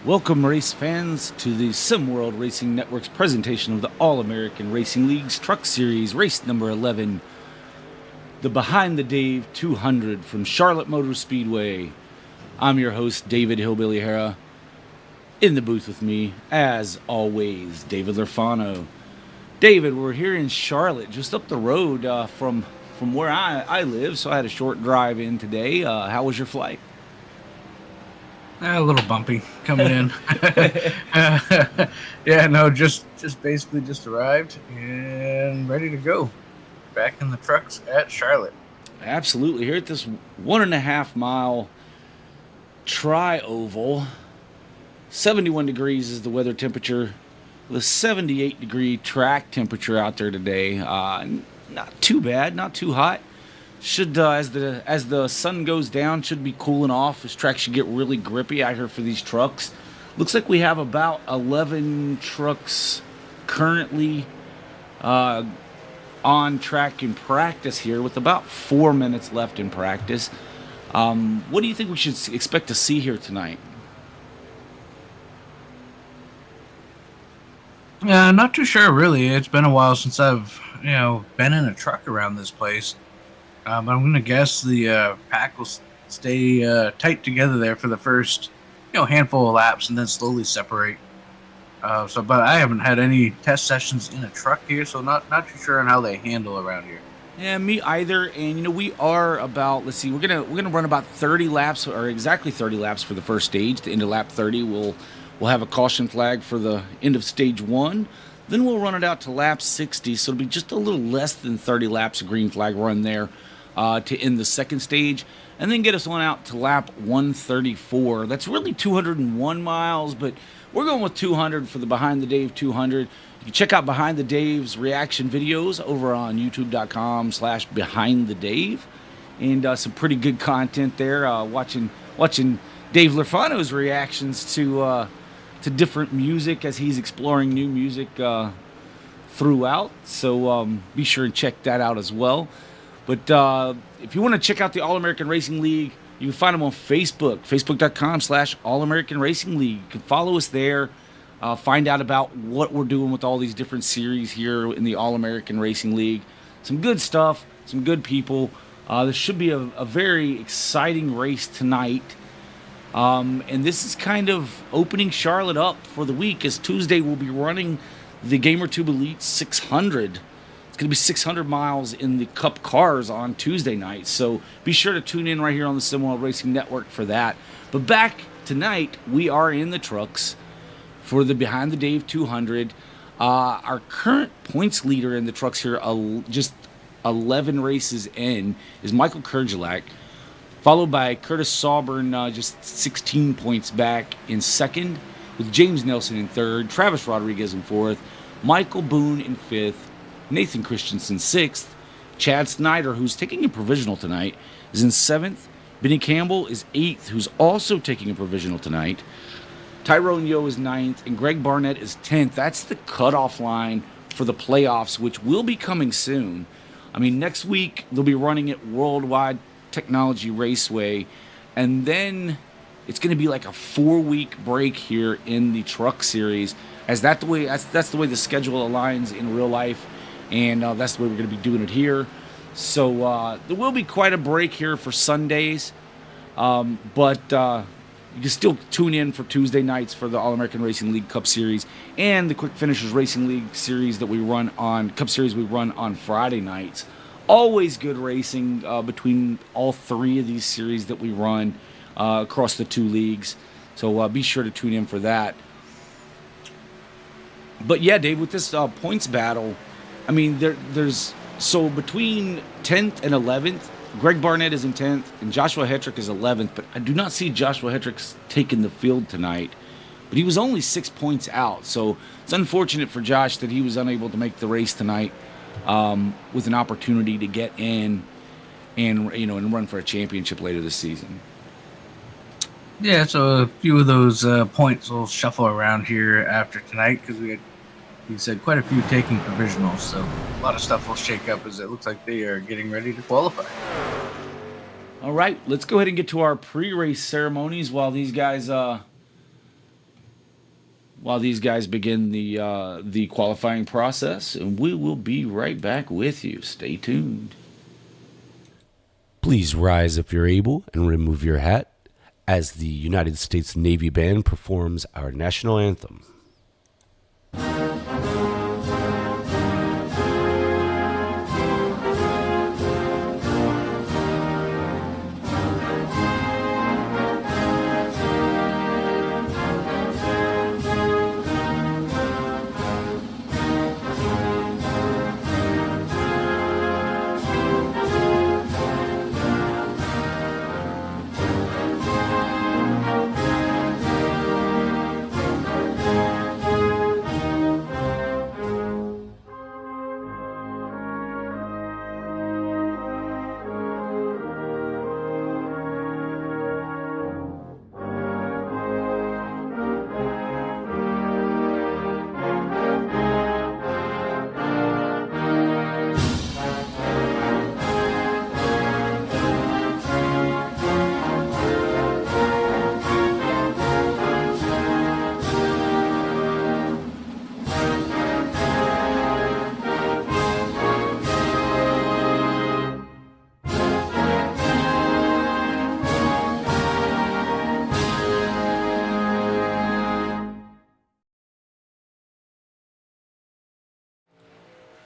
Welcome, race fans, to the SimWorld Racing Network's presentation of the All-American Racing League's Truck Series, race number 11, the Behind the Dave 200 from Charlotte Motor Speedway. I'm your host, David Hillbilly Hara. In the booth with me, as always, David Lerfano. David, we're here in Charlotte, just up the road from where I live, so I had a short drive in today. How was your flight? A little bumpy coming in. Just basically just arrived and ready to go. Back in the trucks at Charlotte. Absolutely. Here at this 1.5 mile tri-oval, 71 degrees is the weather temperature. The 78 degree track temperature out there today. Not too bad, not too hot. Should as the sun goes down, should be cooling off. This track should get really grippy out here for these trucks. Looks like we have about 11 trucks currently on track in practice here, with about 4 minutes left in practice. What do you think we should expect to see here tonight? Not too sure, really. It's been a while since I've been in a truck around this place. I'm going to guess the pack will stay tight together there for the first handful of laps and then slowly separate. But I haven't had any test sessions in a truck here, so not too sure on how they handle around here. Yeah, me either. And we are about, let's see, we're gonna run about 30 laps, or exactly 30 laps for the first stage. The end of lap 30, we'll have a caution flag for the end of stage 1. Then we'll run it out to lap 60, so it'll be just a little less than 30 laps of green flag run there to end the second stage, and then get us on out to lap 134. That's really 201 miles, but we're going with 200 for the Behind the Dave 200. You can check out Behind the Dave's reaction videos over on youtube.com/behindthedave, and some pretty good content there. Watching Dave Lerfano's reactions to different music as he's exploring new music throughout. So be sure and check that out as well. But if you want to check out the All-American Racing League, you can find them on Facebook, facebook.com/All-American Racing League. You can follow us there, find out about what we're doing with all these different series here in the All-American Racing League. Some good stuff, some good people. This should be a very exciting race tonight. And this is kind of opening Charlotte up for the week, as Tuesday we'll be running the GamerTube Elite 600. It's going to be 600 miles in the Cup cars on Tuesday night, so be sure to tune in right here on the SimWorld Racing Network for that. But back tonight, we are in the trucks for the Behind the Dave 200. Our current points leader in the trucks here, just 11 races in, is Michael Kurgelak, followed by Curtis Sauburn, just 16 points back in second, with James Nelson in third, Travis Rodriguez in fourth, Michael Boone in fifth, Nathan Christensen sixth, Chad Snyder, who's taking a provisional tonight, is in seventh, Benny Campbell is eighth, who's also taking a provisional tonight, Tyrone Yo is ninth, and Greg Barnett is 10th. That's the cutoff line for the playoffs, which will be coming soon. I mean, next week they'll be running it Worldwide Technology Raceway, and then it's going to be like a 4-week break here in the truck series, as that's the way the schedule aligns in real life, and that's the way we're going to be doing it here. So there will be quite a break here for Sundays, but you can still tune in for Tuesday nights for the All-American Racing League Cup Series and the Quick Finishers Racing League Series that we run on Cup Series. We run on Friday nights. Always good racing between all three of these series that we run across the two leagues. So be sure to tune in for that. But yeah, Dave, with this points battle, I mean, there's so between 10th and 11th, Greg Barnett is in 10th and Joshua Hetrick is 11th. But I do not see Joshua Hetrick taking the field tonight. But he was only 6 points out, so it's unfortunate for Josh that he was unable to make the race tonight. With an opportunity to get in and run for a championship later this season. Yeah, so a few of those points will shuffle around here after tonight, because we had, you said, quite a few taking provisionals, so a lot of stuff will shake up as it looks like they are getting ready to qualify. All right, let's go ahead and get to our pre-race ceremonies while these guys while these guys begin the qualifying process, and we will be right back with you. Stay tuned. Please rise if you're able and remove your hat as the United States Navy Band performs our national anthem.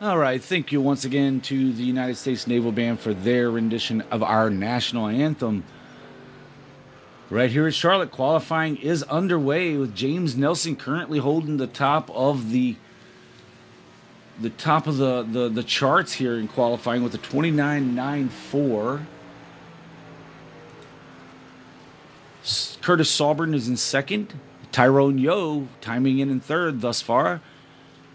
All right, thank you once again to the United States Naval Band for their rendition of our national anthem. Right here at Charlotte, qualifying is underway with James Nelson currently holding the top of the charts here in qualifying with a 29.94. Curtis Sauburn is in second. Tyrone Yo timing in third thus far.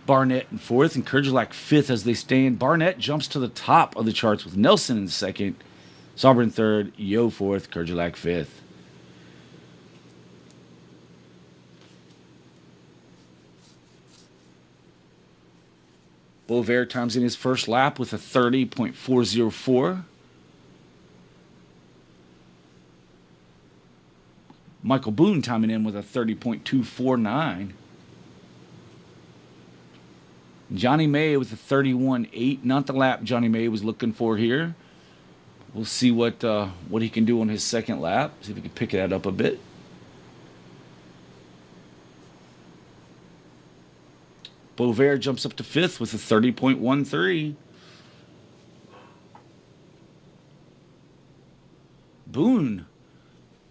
Barnett in fourth and Kerjelak fifth as they stand. Barnett jumps to the top of the charts with Nelson in second. Sauburn third, Yo fourth, Kerjelak fifth. Bovair times in his first lap with a 30.404. Michael Boone timing in with a 30.249. Johnny May with a 31.8. Not the lap Johnny May was looking for here. We'll see what he can do on his second lap. See if he can pick that up a bit. Bovair jumps up to fifth with a 30.13. Boone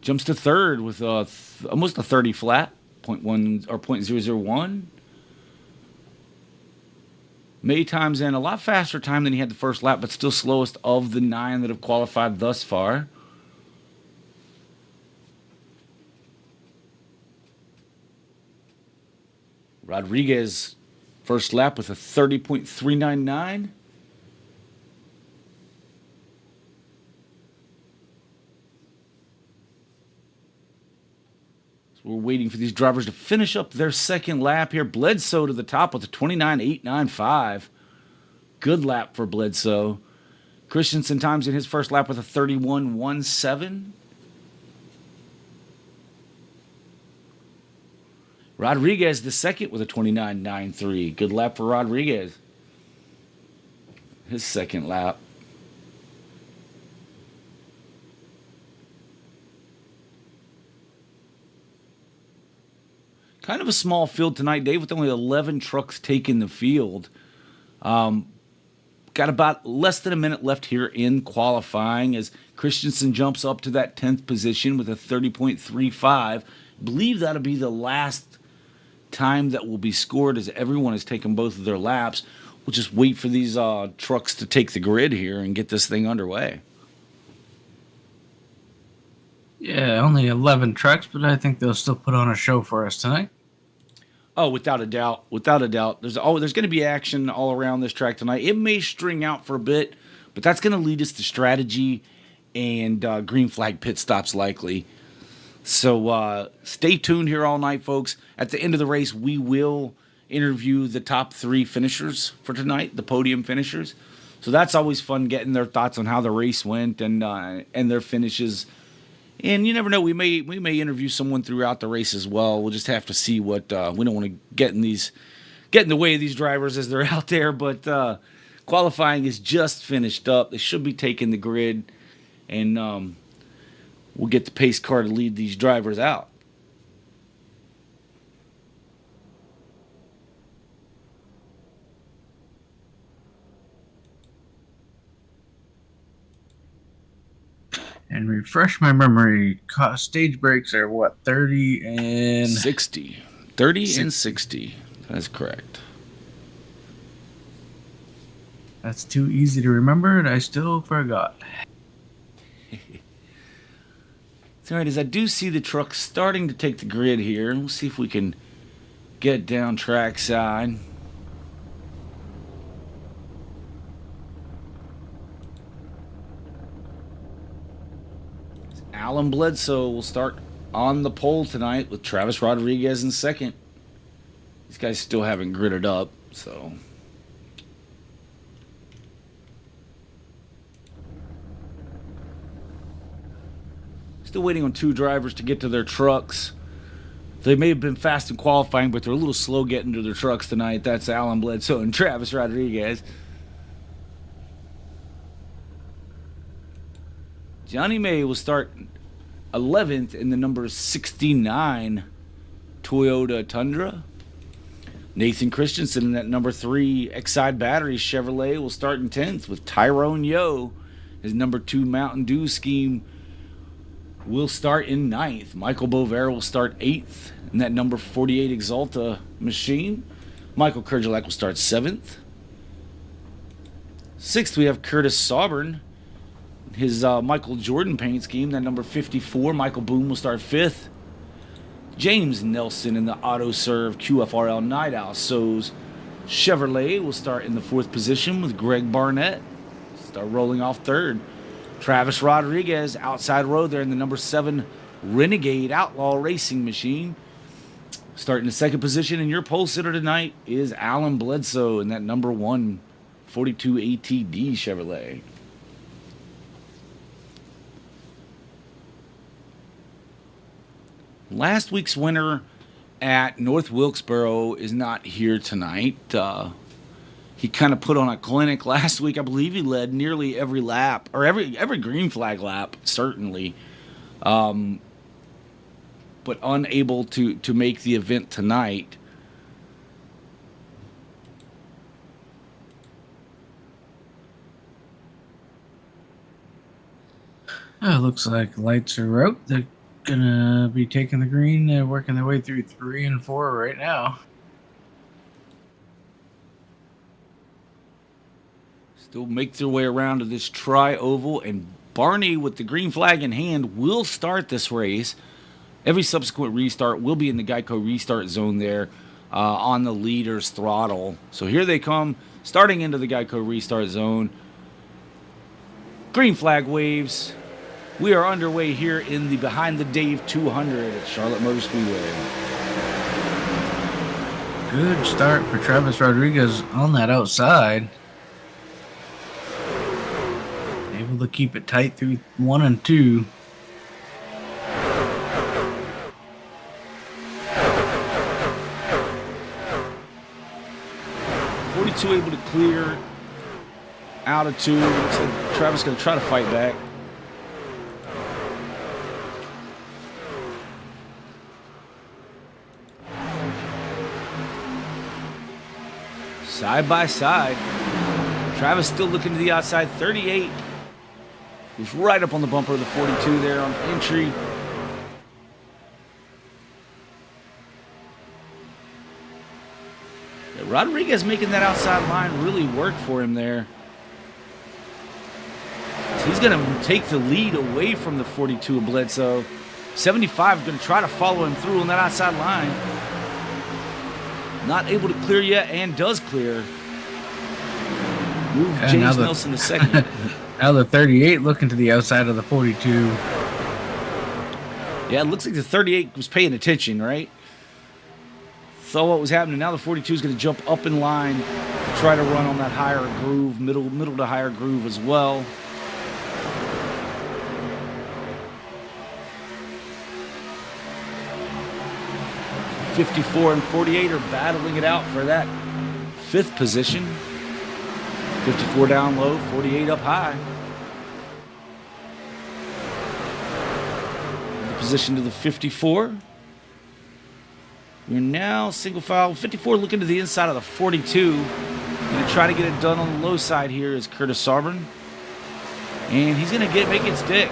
jumps to third with almost a 30 flat, 0.1 or 0.001. May times in a lot faster time than he had the first lap, but still slowest of the 9 that have qualified thus far. Rodriguez, first lap with a 30.399. We're waiting for these drivers to finish up their second lap here. Bledsoe to the top with a 29.895. Good lap for Bledsoe. Christensen times in his first lap with a 31.17. Rodriguez the second with a 29.93. Good lap for Rodriguez. His second lap. Kind of a small field tonight, Dave, with only 11 trucks taking the field. Got about less than a minute left here in qualifying as Christensen jumps up to that 10th position with a 30.35. I believe that'll be the last time that will be scored as everyone has taken both of their laps. We'll just wait for these trucks to take the grid here and get this thing underway. Yeah, only 11 trucks, but I think they'll still put on a show for us tonight. Oh, without a doubt. Without a doubt. There's going to be action all around this track tonight. It may string out for a bit, but that's going to lead us to strategy and green flag pit stops likely. So stay tuned here all night, folks. At the end of the race, we will interview the top 3 finishers for tonight, the podium finishers. So that's always fun, getting their thoughts on how the race went and their finishes And you never know, we may interview someone throughout the race as well. We'll just have to see what we don't want to get in the way of these drivers as they're out there. But qualifying is just finished up. They should be taking the grid, and we'll get the pace car to lead these drivers out. And refresh my memory, stage breaks are what, 30 and 60. 30 and 60. That's correct. That's too easy to remember, and I still forgot. All right, as I do see the truck starting to take the grid here. We'll see if we can get down trackside. Alan Bledsoe will start on the pole tonight with Travis Rodriguez in second. These guys still haven't gridded up, so... Still waiting on two drivers to get to their trucks. They may have been fast in qualifying, but they're a little slow getting to their trucks tonight. That's Alan Bledsoe and Travis Rodriguez. Johnny May will start 11th in the number 69 Toyota Tundra. Nathan Christensen in that number 3 Exide Battery Chevrolet will start in 10th with Tyrone Yo. His number 2 Mountain Dew Scheme will start in 9th. Michael Bover will start 8th in that number 48 Exalta machine. Michael Kurgelak will start 7th. 6th, we have Curtis Sauburn. His Michael Jordan paint scheme, that number 54. Michael Boone will start 5th. James Nelson in the AutoServe QFRL Night Owl So's Chevrolet will start in the 4th position with Greg Barnett. Start rolling off 3rd. Travis Rodriguez outside row there in the number 7 Renegade Outlaw Racing Machine. Starting the 2nd position, and your pole sitter tonight is Alan Bledsoe in that number 1 42 ATD Chevrolet. Last week's winner at North Wilkesboro is not here tonight. He kind of put on a clinic last week. I believe he led nearly every lap, or every green flag lap, certainly. But unable to make the event tonight. Oh, looks like lights are out. They're gonna be taking the green. They're working their way through 3 and 4 right now. Still make their way around to this tri-oval, and Barney with the green flag in hand will start this race. Every subsequent restart will be in the Geico restart zone there on the leader's throttle. So here they come, starting into the Geico restart zone. Green flag waves. We are underway here in the Behind the Dave 200 at Charlotte Motor Speedway. Good start for Travis Rodriguez on that outside. Able to keep it tight through 1 and 2. Able to clear out of 2. Looks like Travis going to try to fight back. Side by side. Travis still looking to the outside. 38 was right up on the bumper of the 42 there on entry. Rodriguez making that outside line really work for him there. So he's going to take the lead away from the 42 of Bledsoe. 75 is going to try to follow him through on that outside line. Not able to clear yet, and does clear. Move James Nelson to second. Now the 38 looking to the outside of the 42. Yeah, it looks like the 38 was paying attention, right? Saw what was happening. Now the 42 is going to jump up in line to try to run on that higher groove, middle to higher groove as well. 54 and 48 are battling it out for that 5th position. 54 down low, 48 up high. The position to the 54. We're now single file. 54 looking to the inside of the 42. Going to try to get it done on the low side here is Curtis Sauber. And he's going to make it stick.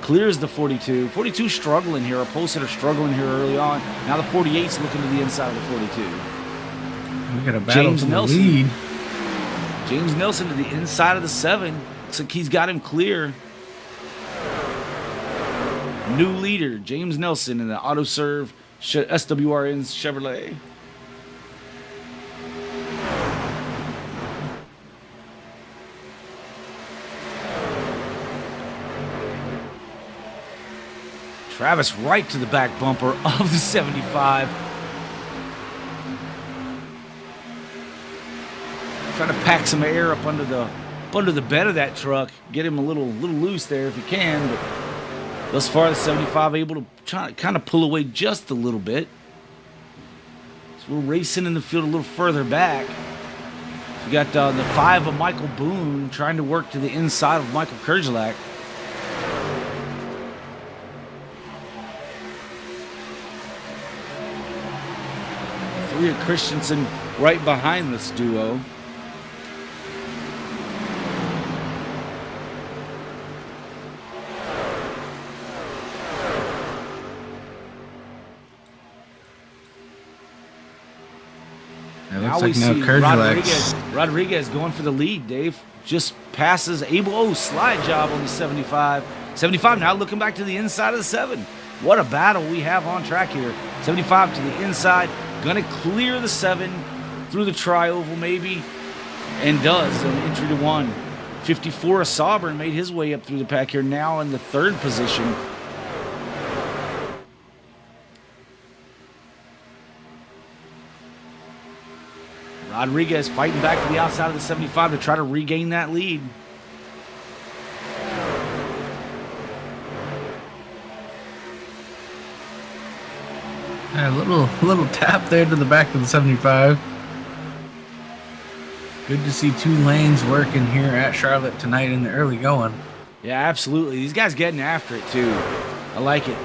Clears the 42. 42 struggling here. Our post hitter struggling here early on. Now the 48's looking to the inside of the 42. We got a battle for the lead. James Nelson to the inside of the 7. Looks like he's got him clear. New leader, James Nelson in the AutoServe SWRN's Chevrolet. Travis right to the back bumper of the 75. Trying to pack some air up under the bed of that truck, get him a little loose there if he can. But thus far, the 75 able to try kind of pull away just a little bit. So we're racing in the field a little further back. We got the 5 of Michael Boone trying to work to the inside of Michael Kerjelak. Three of Christensen right behind this duo. Now we see Rodriguez going for the lead, Dave. Just passes Abel. Oh, slide job on the 75. 75 now looking back to the inside of the 7. What a battle we have on track here. 75 to the inside. Going to clear the 7 through the tri-oval maybe. And does on entry to 1. 54 of Sauber made his way up through the pack here. Now in the 3rd position. Rodriguez fighting back to the outside of the 75 to try to regain that lead. A little tap there to the back of the 75. Good to see 2 lanes working here at Charlotte tonight in the early going. Yeah, absolutely. These guys getting after it too. I like it.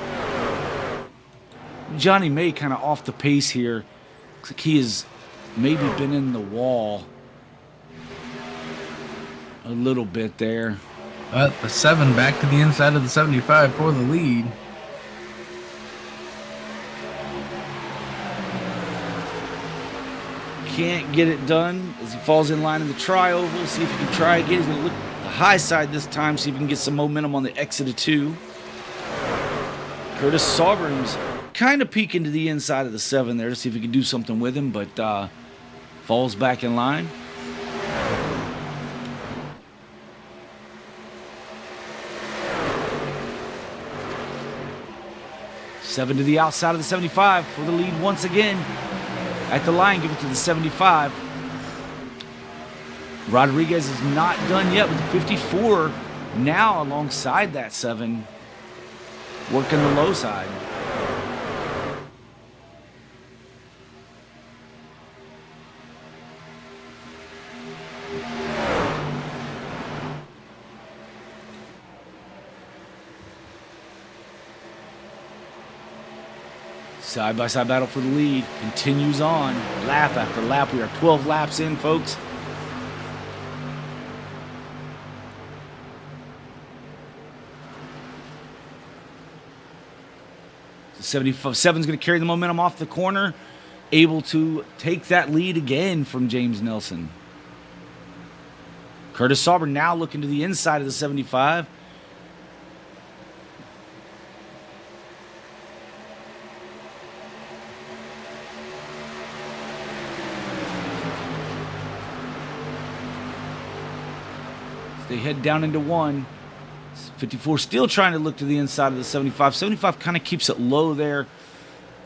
Johnny May kind of off the pace here. Looks like he has maybe been in the wall a little bit there. But the 7 back to the inside of the 75 for the lead. Can't get it done as he falls in line in the tri-oval. See if he can try again. He's going to look the high side this time, see if he can get some momentum on the exit of 2. Curtis Sauber's kind of peeking to the inside of the 7 there to see if he can do something with him, but falls back in line. Seven to the outside of the 75 for the lead once again. At the line, give it to the 75. Rodriguez is not done yet with the 54. Now alongside that 7, working the low side. Side-by-side battle for the lead continues on, lap after lap. We are 12 laps in, folks. The 77 is going to carry the momentum off the corner, able to take that lead again from James Nelson. Curtis Sauber now looking to the inside of the 75. They head down into 1. 54 still trying to look to the inside of the 75. 75 kind of keeps it low there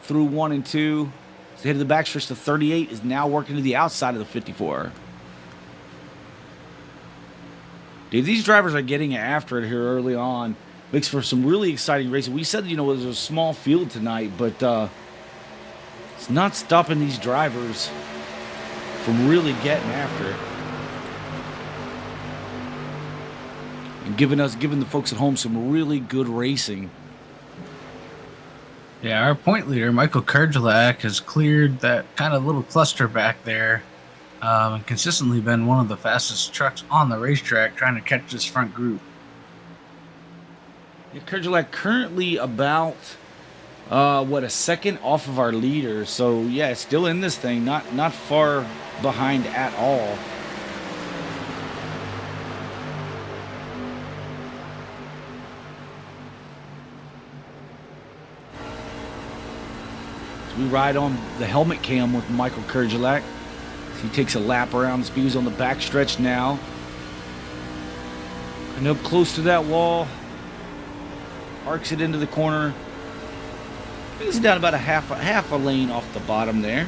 through 1 and 2. So they head to the backstretch. The 38 is now working to the outside of the 54. Dude, these drivers are getting after it here early on. Makes for some really exciting racing. We said, it was a small field tonight, but It's not stopping these drivers from really getting after it. And giving the folks at home some really good racing. Yeah, our point leader, Michael Kurgelak, has cleared that kind of little cluster back there, and consistently been one of the fastest trucks on the racetrack trying to catch this front group. Yeah, Kurgelak currently about a second off of our leader. So yeah, still in this thing, not far behind at all. So we ride on the helmet cam with Michael Kurgelak. He takes a lap around the Speedway's on the back stretch now. And up close to that wall, arcs it into the corner. He's down about a half a lane off the bottom there.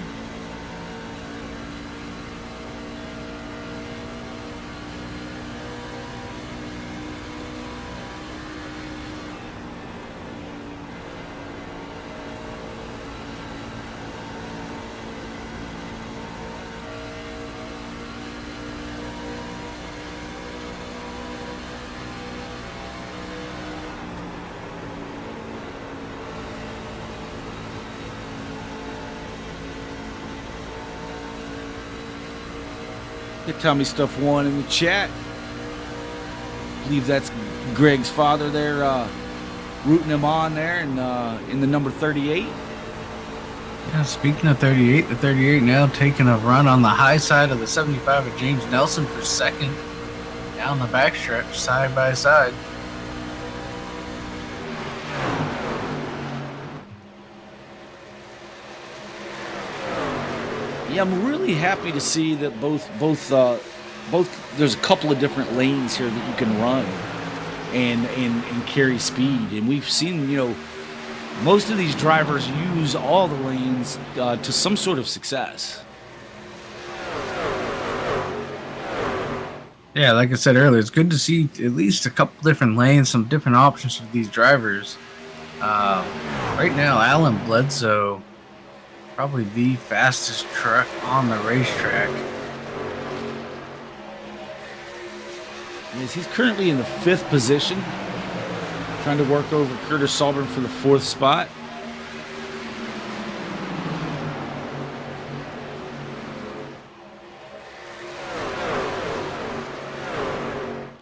Get Tommy Stuff 1 in the chat. I believe that's Greg's father there, rooting him on there in the number 38. Yeah, speaking of 38, the 38 now taking a run on the high side of the 75 of James Nelson for second. Down the backstretch, side by side. Yeah, I'm really happy to see that both there's a couple of different lanes here that you can run and carry speed. And we've seen, most of these drivers use all the lanes to some sort of success. Yeah, like I said earlier, it's good to see at least a couple different lanes, some different options for these drivers. Right now, Alan Bledsoe, probably the fastest truck on the racetrack. Yes, he's currently in the 5th position, trying to work over Curtis Salburn for the 4th spot.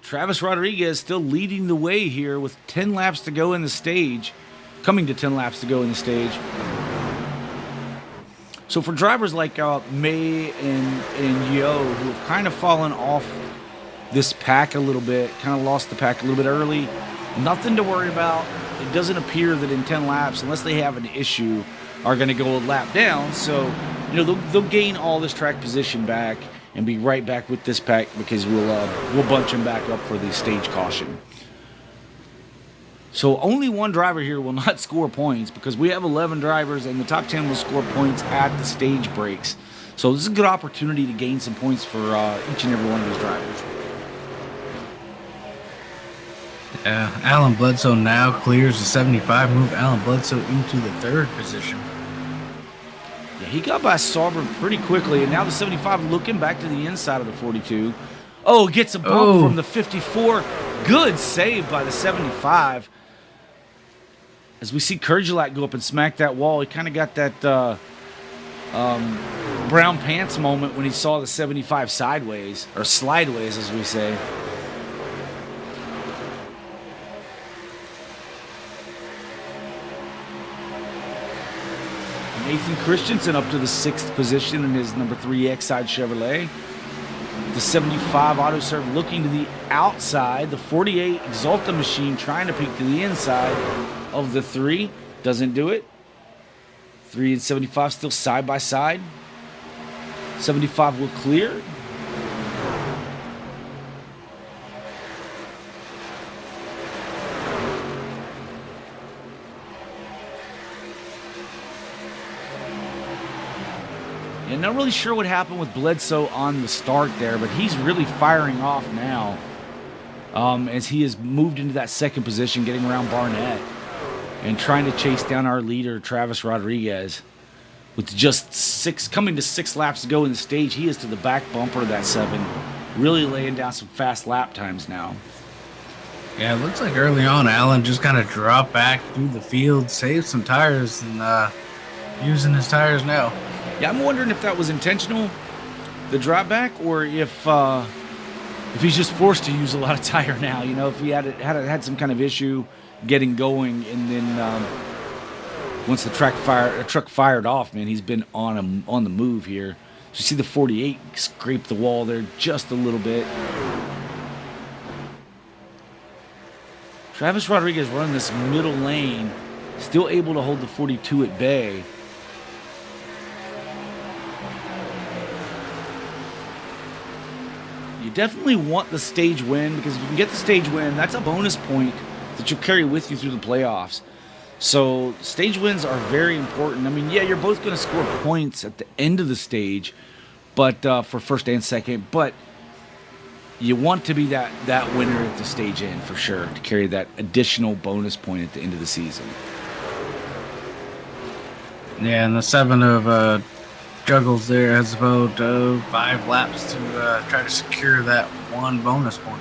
Travis Rodriguez still leading the way here with 10 laps to go in the stage, coming to 10 laps to go in the stage. So for drivers like May and Yo, who have kind of fallen off this pack a little bit, kind of lost the pack a little bit early, nothing to worry about. It doesn't appear that in 10 laps, unless they have an issue, are going to go a lap down. So, they'll gain all this track position back and be right back with this pack because we'll bunch them back up for the stage caution. So only one driver here will not score points because we have 11 drivers and the top 10 will score points at the stage breaks. So this is a good opportunity to gain some points for each and every one of these drivers. Yeah, Alan Bledsoe now clears the 75, move Alan Bledsoe into the 3rd position. Yeah, he got by Sauber pretty quickly, and now the 75 looking back to the inside of the 42. Oh, gets a bump from the 54. Good save by the 75. As we see Kurgelak go up and smack that wall, he kind of got that brown pants moment when he saw the 75 sideways, or slideways as we say. Nathan Christensen up to the 6th position in his number 3 Exide Chevrolet. The 75 Autoserve looking to the outside. The 48 Exalta machine trying to peek to the inside of the 3. Doesn't do it. 3 and 75 still side by side. 75 will clear. And not really sure what happened with Bledsoe on the start there, but he's really firing off now as he has moved into that 2nd position, getting around Barnett and trying to chase down our leader, Travis Rodriguez. with just coming to 6 laps to go in the stage. He is to the back bumper of that 7, really laying down some fast lap times now. Yeah, it looks like early on, Allen just kind of dropped back through the field, saved some tires, and using his tires now. Yeah, I'm wondering if that was intentional, the drop back, or if he's just forced to use a lot of tire now. You know, if he had some kind of issue getting going, and then once the truck fired off, man, he's been on the move here. So you see the 48 scrape the wall there just a little bit. Travis Rodriguez running this middle lane, still able to hold the 42 at bay. You definitely want the stage win, because if you can get the stage win, that's a bonus point that you'll carry with you through the playoffs. So stage wins are very important. I mean, yeah, you're both going to score points at the end of the stage, but for first and second, but you want to be that winner at the stage end for sure, to carry that additional bonus point at the end of the season. Yeah, and the 7 of Juggles there has about 5 laps to try to secure that 1 bonus point.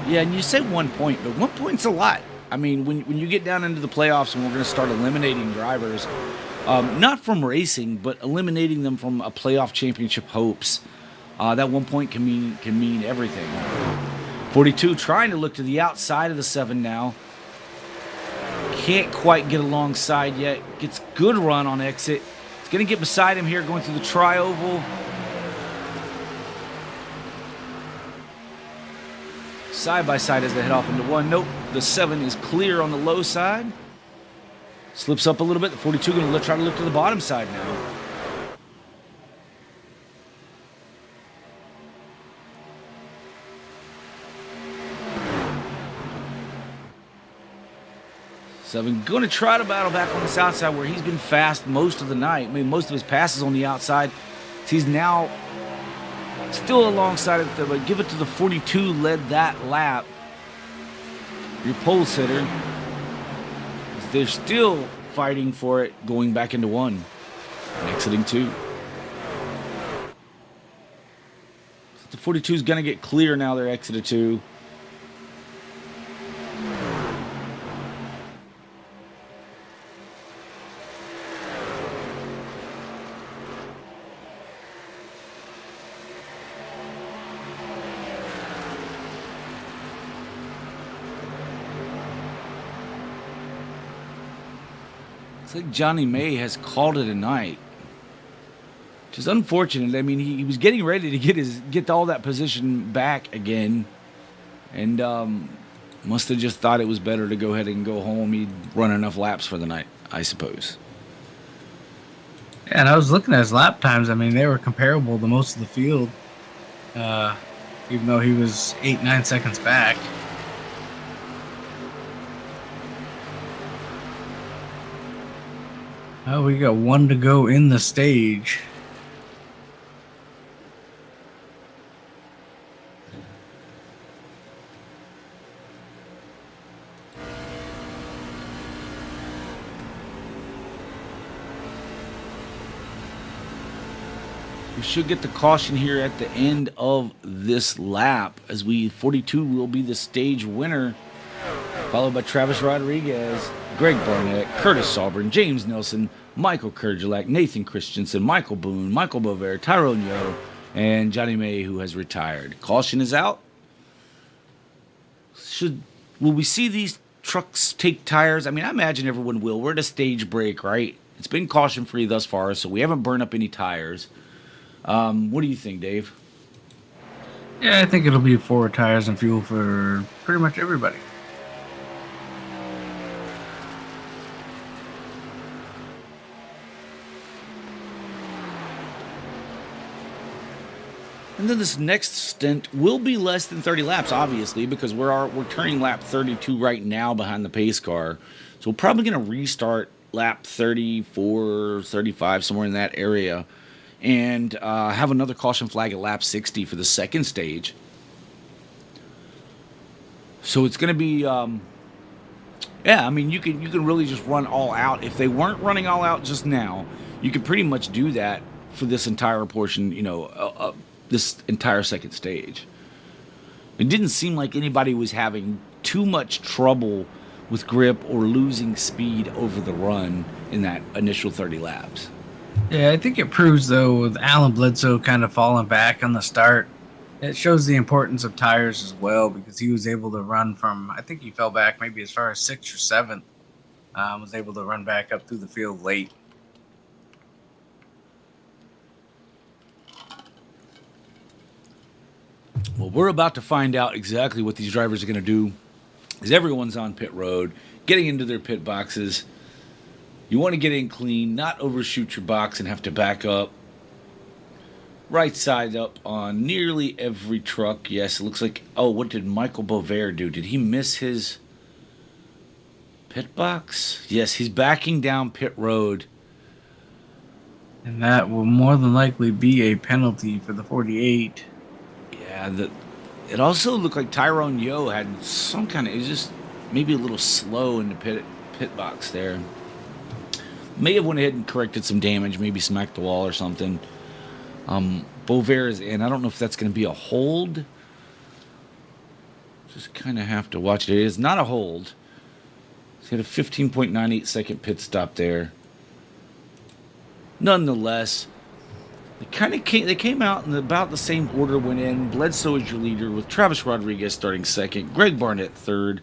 Yeah, and you say 1 point, but 1 point's a lot. I mean, when you get down into the playoffs and we're going to start eliminating drivers, not from racing, but eliminating them from a playoff championship hopes, that 1 point can mean everything. 42 trying to look to the outside of the 7 now. Can't quite get alongside yet. Gets good run on exit. It's going to get beside him here going through the tri-oval. Side by side as they head off into 1. Nope, the 7 is clear on the low side. Slips up a little bit. The 42 going to try to look to the bottom side now. Seven going to try to battle back on the south side, where he's been fast most of the night. I mean, most of his passes on the outside. He's now still alongside of the, but give it to the 42, led that lap. Your pole sitter. They're still fighting for it, going back into 1 and exiting 2. The 42 is going to get clear now. They're exited 2. I think Johnny May has called it a night, which is unfortunate. I mean, he was getting ready to get all that position back again, and must have just thought it was better to go ahead and go home. He'd run enough laps for the night, I suppose. Yeah, and I was looking at his lap times. I mean, they were comparable to most of the field, even though he was 8-9 seconds back. Oh, we got 1 to go in the stage. We should get the caution here at the end of this lap, as 42 will be the stage winner, followed by Travis Rodriguez, Greg Barnett, Curtis Sovereign, James Nelson, Michael Kurgelak, Nathan Christensen, Michael Boone, Michael Bover, Tyrone Yo, and Johnny May, who has retired. Caution is out. Will we see these trucks take tires? I mean, I imagine everyone will. We're at a stage break, right? It's been caution-free thus far, so we haven't burned up any tires. What do you think, Dave? Yeah, I think it'll be 4 tires and fuel for pretty much everybody. And then this next stint will be less than 30 laps, obviously, because we're turning lap 32 right now behind the pace car. So we're probably going to restart lap 34, 35, somewhere in that area, and have another caution flag at lap 60 for the second stage. So it's going to be, Yeah, I mean, you can really just run all out. If they weren't running all out just now, you could pretty much do that for this entire portion, this entire second stage. It didn't seem like anybody was having too much trouble with grip or losing speed over the run in that initial 30 laps. Yeah, I think it proves, though, with Alan Bledsoe kind of falling back on the start, it shows the importance of tires as well, because he was able to run from, I think he fell back maybe as far as 6th or 7th, was able to run back up through the field late. Well, we're about to find out exactly what these drivers are going to do, as everyone's on pit road, getting into their pit boxes. You want to get in clean, not overshoot your box and have to back up. Right side up on nearly every truck. Yes, it looks like, what did Michael Bovair do? Did he miss his pit box? Yes, he's backing down pit road. And that will more than likely be a penalty for the 48. Yeah, it also looked like Tyrone Yo had some kind of, it was just maybe a little slow in the pit box there. May have went ahead and corrected some damage, maybe smacked the wall or something. Bovair is in. I don't know if that's going to be a hold. Just kind of have to watch it. It is not a hold. He had a 15.98 second pit stop there. Nonetheless, they came out in about the same order went in. Bledsoe is your leader with Travis Rodriguez starting second, Greg Barnett third,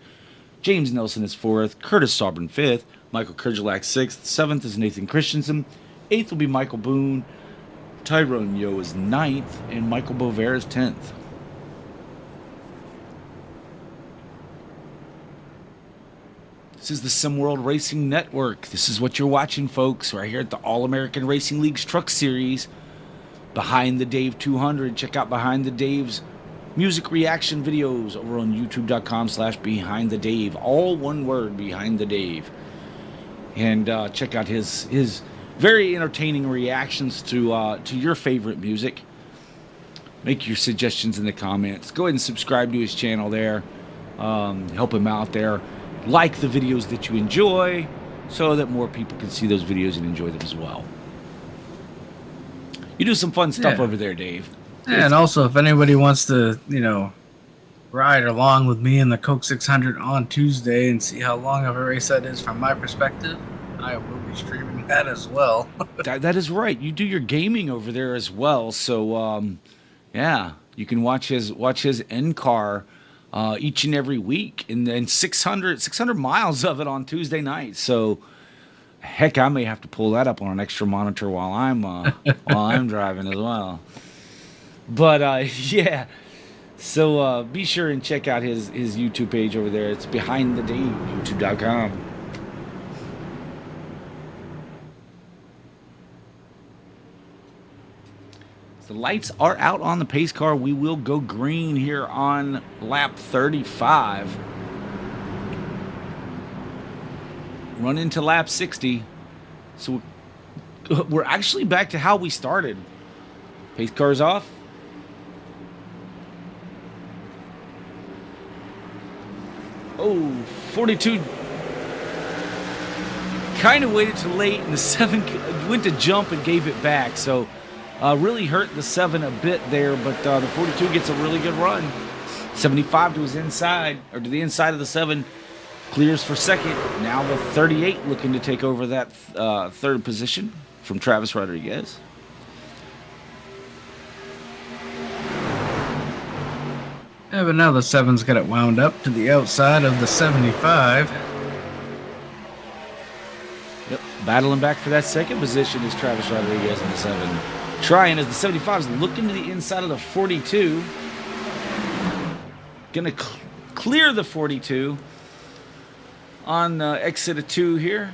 James Nelson is fourth, Curtis Sauber fifth, Michael Kerjelak sixth, seventh is Nathan Christensen, eighth will be Michael Boone, Tyrone Yo is ninth, and Michael Bovair is 10th. This is the SimWorld Racing Network. This is what you're watching, folks, right here at the All-American Racing League's Truck Series. Behind the Dave 200. Check out Behind the Dave's music reaction videos over on youtube.com/Behind the Dave. All one word, Behind the Dave. And check out his very entertaining reactions to your favorite music. Make your suggestions in the comments. Go ahead and subscribe to his channel there. Help him out there. Like the videos that you enjoy so that more people can see those videos and enjoy them as well. You do some fun stuff over there, Dave. Yeah, and also, if anybody wants to, ride along with me in the Coke 600 on Tuesday and see how long of a race that is from my perspective, I will be streaming that as well. That is right. You do your gaming over there as well. So, you can watch his NCAR each and every week, and then 600 miles of it on Tuesday night. So, heck, I may have to pull that up on an extra monitor while I'm driving as well. But yeah, so be sure and check out his YouTube page over there. It's Behind the Dave, youtube.com. The lights are out on the pace car. We will go green here on lap 35. Run into lap 60. So we're actually back to how we started. Pace car's off. Oh, 42 kind of waited too late, and the 7 went to jump and gave it back. So really hurt the 7 a bit there, but the 42 gets a really good run. 75 to his inside, or to the inside of the 7, clears for second. Now the 38 looking to take over that third position from Travis Rodriguez. Yeah, but now the 7's got it wound up to the outside of the 75. Yep, battling back for that second position is Travis Rodriguez in the 7. Trying as the 75 is looking to the inside of the 42. Gonna clear the 42 on exit of 2 here.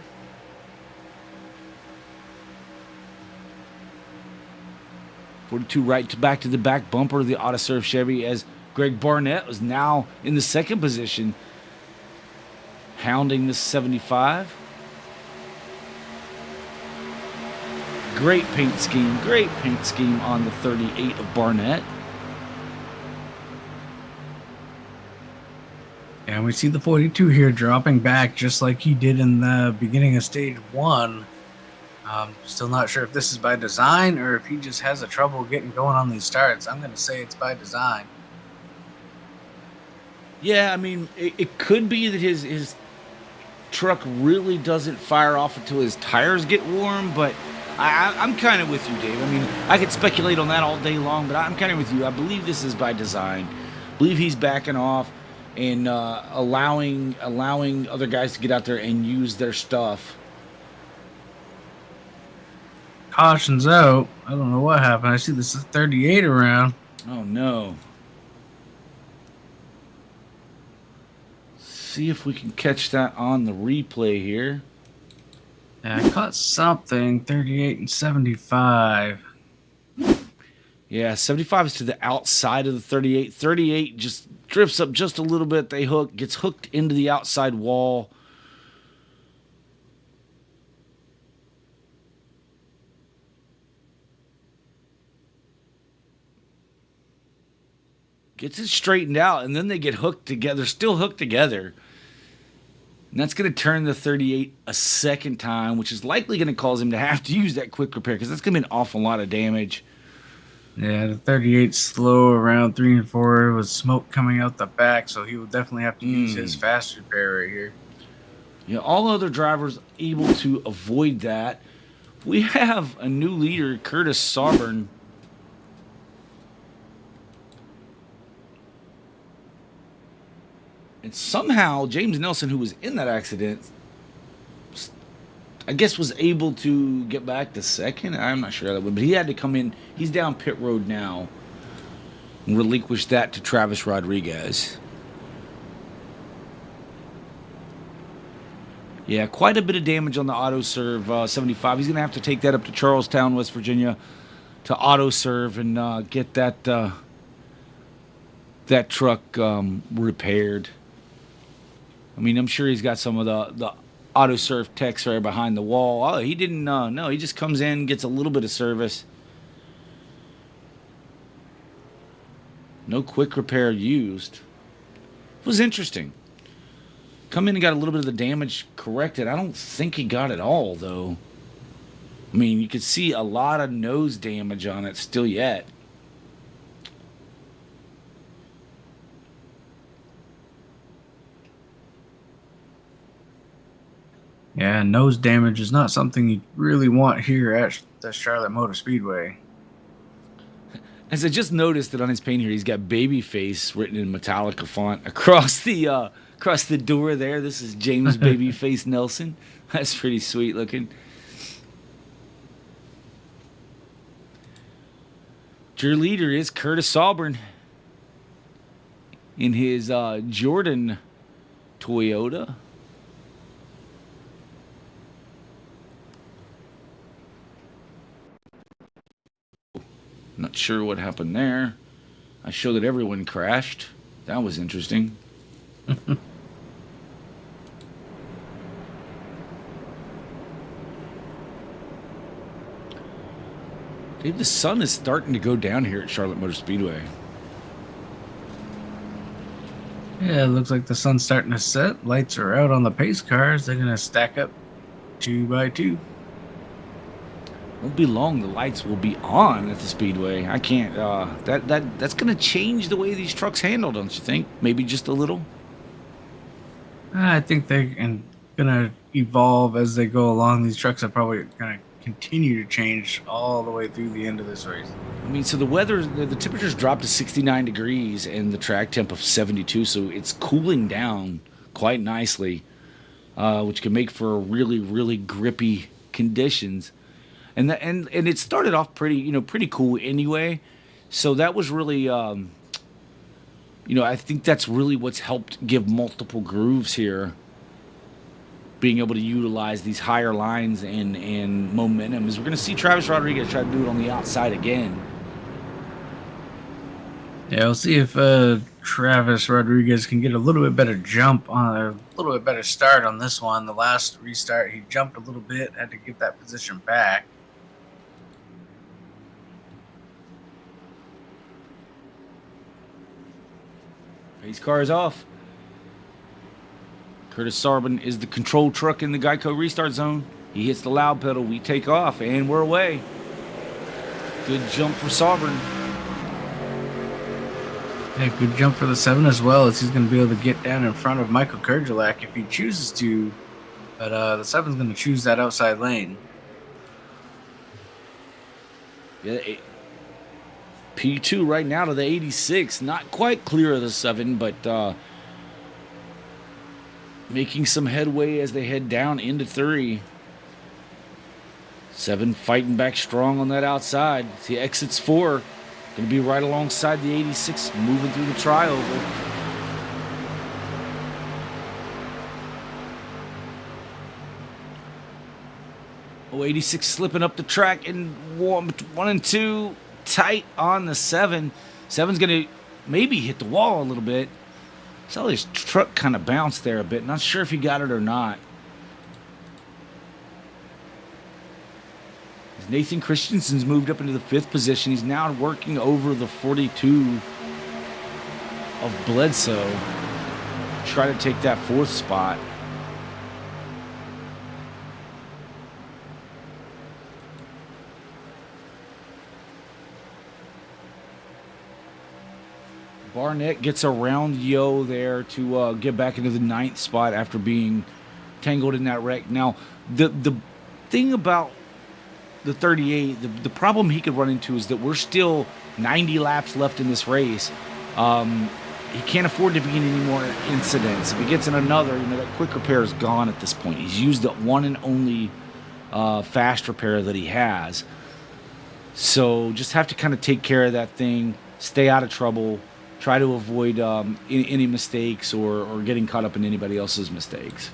Right back to the back bumper of the Autoserve Chevy as Greg Barnett was now in the second position, hounding the 75. Great paint scheme on the 38 of Barnett. Yeah, And we see the 42 here dropping back just like he did in the beginning of stage 1. Still not sure if this is by design or if he just has a trouble getting going on these starts. I'm going to say it's by design. Yeah, I mean, it could be that his truck really doesn't fire off until his tires get warm, but I'm kind of with you, Dave. I mean, I could speculate on that all day long, but I'm kind of with you. I believe this is by design. I believe he's backing off and allowing other guys to get out there and use their stuff. Caution's out. I don't know what happened. I see this is 38 around. Oh, no. See if we can catch that on the replay here. Yeah, I caught something. 38 and 75. Yeah, 75 is to the outside of the 38. 38 just drifts up just a little bit. Gets hooked into the outside wall. Gets it straightened out, and then they get hooked together, still hooked together. And that's going to turn the 38 a second time, which is likely going to cause him to have to use that quick repair because that's going to be an awful lot of damage. Yeah, the 38 slow around 3 and 4 with smoke coming out the back, so he will definitely have to use his fast repair right here. Yeah, all other drivers able to avoid that. We have a new leader, Curtis Sauburn. And somehow James Nelson, who was in that accident, I guess was able to get back to second. I'm not sure how that would, but he had to come in. He's down pit road now and relinquish that to Travis Rodriguez. Yeah, quite a bit of damage on the auto serve 75. He's going to have to take that up to Charlestown, West Virginia to auto serve and get that truck repaired. I mean, I'm sure he's got some of the auto serve techs right behind the wall. Oh, he didn't. No, he just comes in, gets a little bit of service. No quick repair used. It was interesting. Come in and got a little bit of the damage corrected. I don't think he got it all, though. I mean, you could see a lot of nose damage on it still yet. Yeah, nose damage is not something you really want here at the Charlotte Motor Speedway. As I just noticed that on his paint here, he's got Babyface written in Metallica font across the door there. This is James Babyface Nelson. That's pretty sweet looking. Your leader is Curtis Sauburn in his Jordan Toyota. Not sure what happened there. I show that everyone crashed. That was interesting. Dave, the sun is starting to go down here at Charlotte Motor Speedway. Yeah, it looks like the sun's starting to set. Lights are out on the pace cars. They're going to stack up 2 by 2. Won't be long. The lights will be on at the Speedway. I can't. That's going to change the way these trucks handle, don't you think? Maybe just a little. I think they're going to evolve as they go along. These trucks are probably going to continue to change all the way through the end of this race. I mean, so the temperatures dropped to 69 degrees and the track temp of 72, so it's cooling down quite nicely, which can make for really, really grippy conditions. And it started off pretty cool anyway. So that was really, I think that's really what's helped give multiple grooves here. Being able to utilize these higher lines and momentum. Is we're going to see Travis Rodriguez try to do it on the outside again. Yeah, we'll see if Travis Rodriguez can get a little bit better jump on a little bit better start on this one. The last restart, he jumped a little bit, had to get that position back. Pace car is off. Curtis Sarbin is the control truck in the Geico restart zone. He hits the loud pedal. We take off, and we're away. Good jump for Sarbin. Yeah, good jump for the 7 as well, as he's going to be able to get down in front of Michael Kerjelak if he chooses to. But the 7's going to choose that outside lane. Yeah, P2 right now to the 86. Not quite clear of the 7, but making some headway as they head down into 3. 7 fighting back strong on that outside. He exits 4. Going to be right alongside the 86, moving through the trioval. Oh, 86 slipping up the track, and 1 and 2 tight on the 7. 7's going to maybe hit the wall a little bit. Saw his truck kind of bounced there a bit. Not sure if he got it or not. Nathan Christensen's moved up into the 5th position. He's now working over the 42 of Bledsoe. Try to take that 4th spot. Barnett gets around Yo there to get back into the 9th spot after being tangled in that wreck. Now, the thing about the 38, the problem he could run into is that we're still 90 laps left in this race. He can't afford to be in any more incidents. If he gets in another, that quick repair is gone at this point. He's used the one and only fast repair that he has. So just have to kind of take care of that thing, stay out of trouble, try to avoid any mistakes or getting caught up in anybody else's mistakes.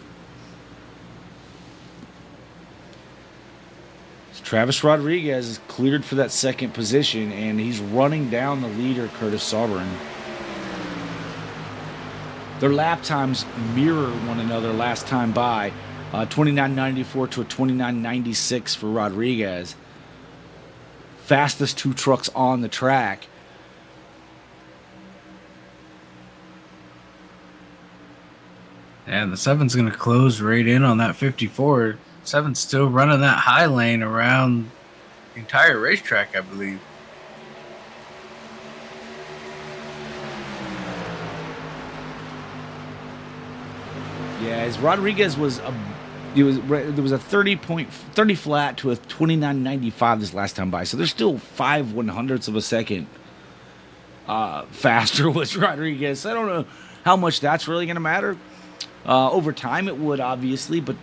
Travis Rodriguez is cleared for that 2nd position, and he's running down the leader, Curtis Sarbin. Their lap times mirror one another last time by. 29.94 to a 29.96 for Rodriguez. Fastest 2 trucks on the track. And the 7's going to close right in on that 54. 7's still running that high lane around the entire racetrack, I believe. Yeah, as Rodriguez there was a 30 flat to a 29.95 this last time by, so there's still 5/100ths of a second faster with Rodriguez. I don't know how much that's really going to matter. Over time, it would, obviously, but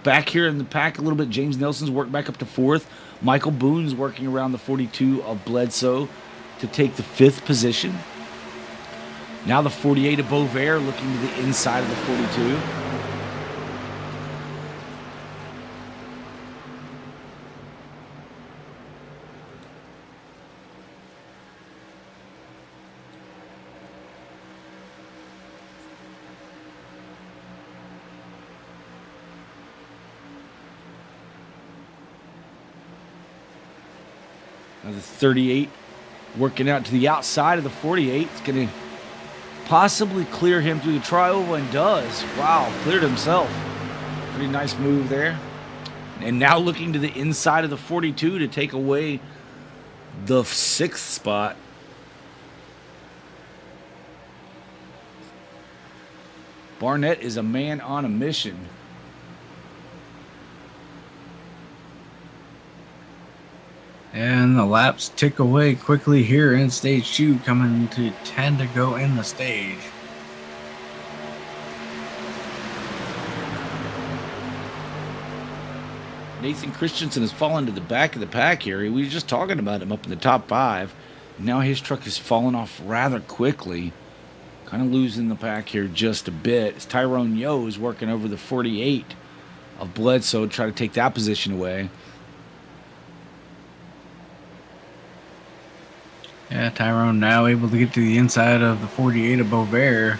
back here in the pack a little bit, James Nelson's worked back up to 4th. Michael Boone's working around the 42 of Bledsoe to take the 5th position. Now the 48 of Beauvais looking to the inside of the 42. Now the 38 working out to the outside of the 48. It's going to possibly clear him through the trioval, and does. Wow, cleared himself. Pretty nice move there. And now looking to the inside of the 42 to take away the 6th spot. Barnett is a man on a mission. And the laps tick away quickly here in stage 2, coming to 10 to go in the stage. Nathan Christensen has fallen to the back of the pack here. We were just talking about him up in the top 5. Now his truck has fallen off rather quickly. Kind of losing the pack here just a bit. As Tyrone Yo is working over the 48 of Bledsoe to try to take that position away. Yeah, Tyrone now able to get to the inside of the 48 of Beauvais.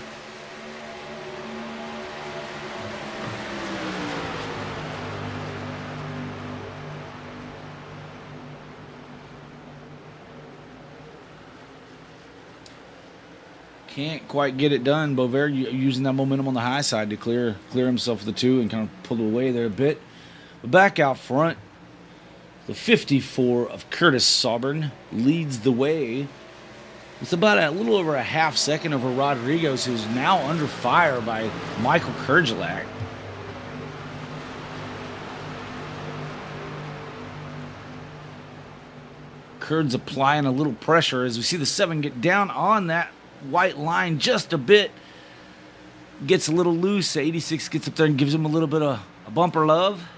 Can't quite get it done. Bovair using that momentum on the high side to clear himself of the 2 and kind of pull away there a bit. But back out front, the 54 of Curtis Sauber leads the way with about a little over a half second over Rodriguez, who's now under fire by Michael Kerjelak. Kurd's applying a little pressure as we see the 7 get down on that white line just a bit. Gets a little loose. 86 gets up there and gives him a little bit of a bumper love.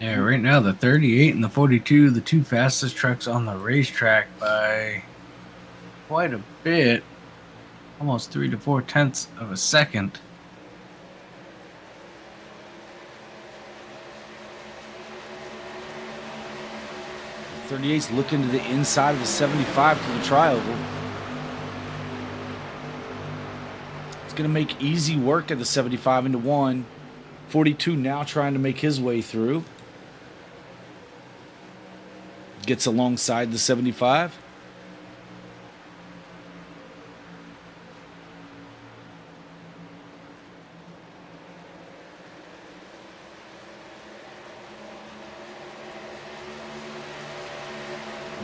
Yeah, right now the 38 and the 42, the 2 fastest trucks on the racetrack by quite a bit, almost 3 to 4 tenths of a second. The 38's looking to the inside of the 75 for the trioval. It's going to make easy work of the 75 into 1. 42 now trying to make his way through. Gets alongside the 75.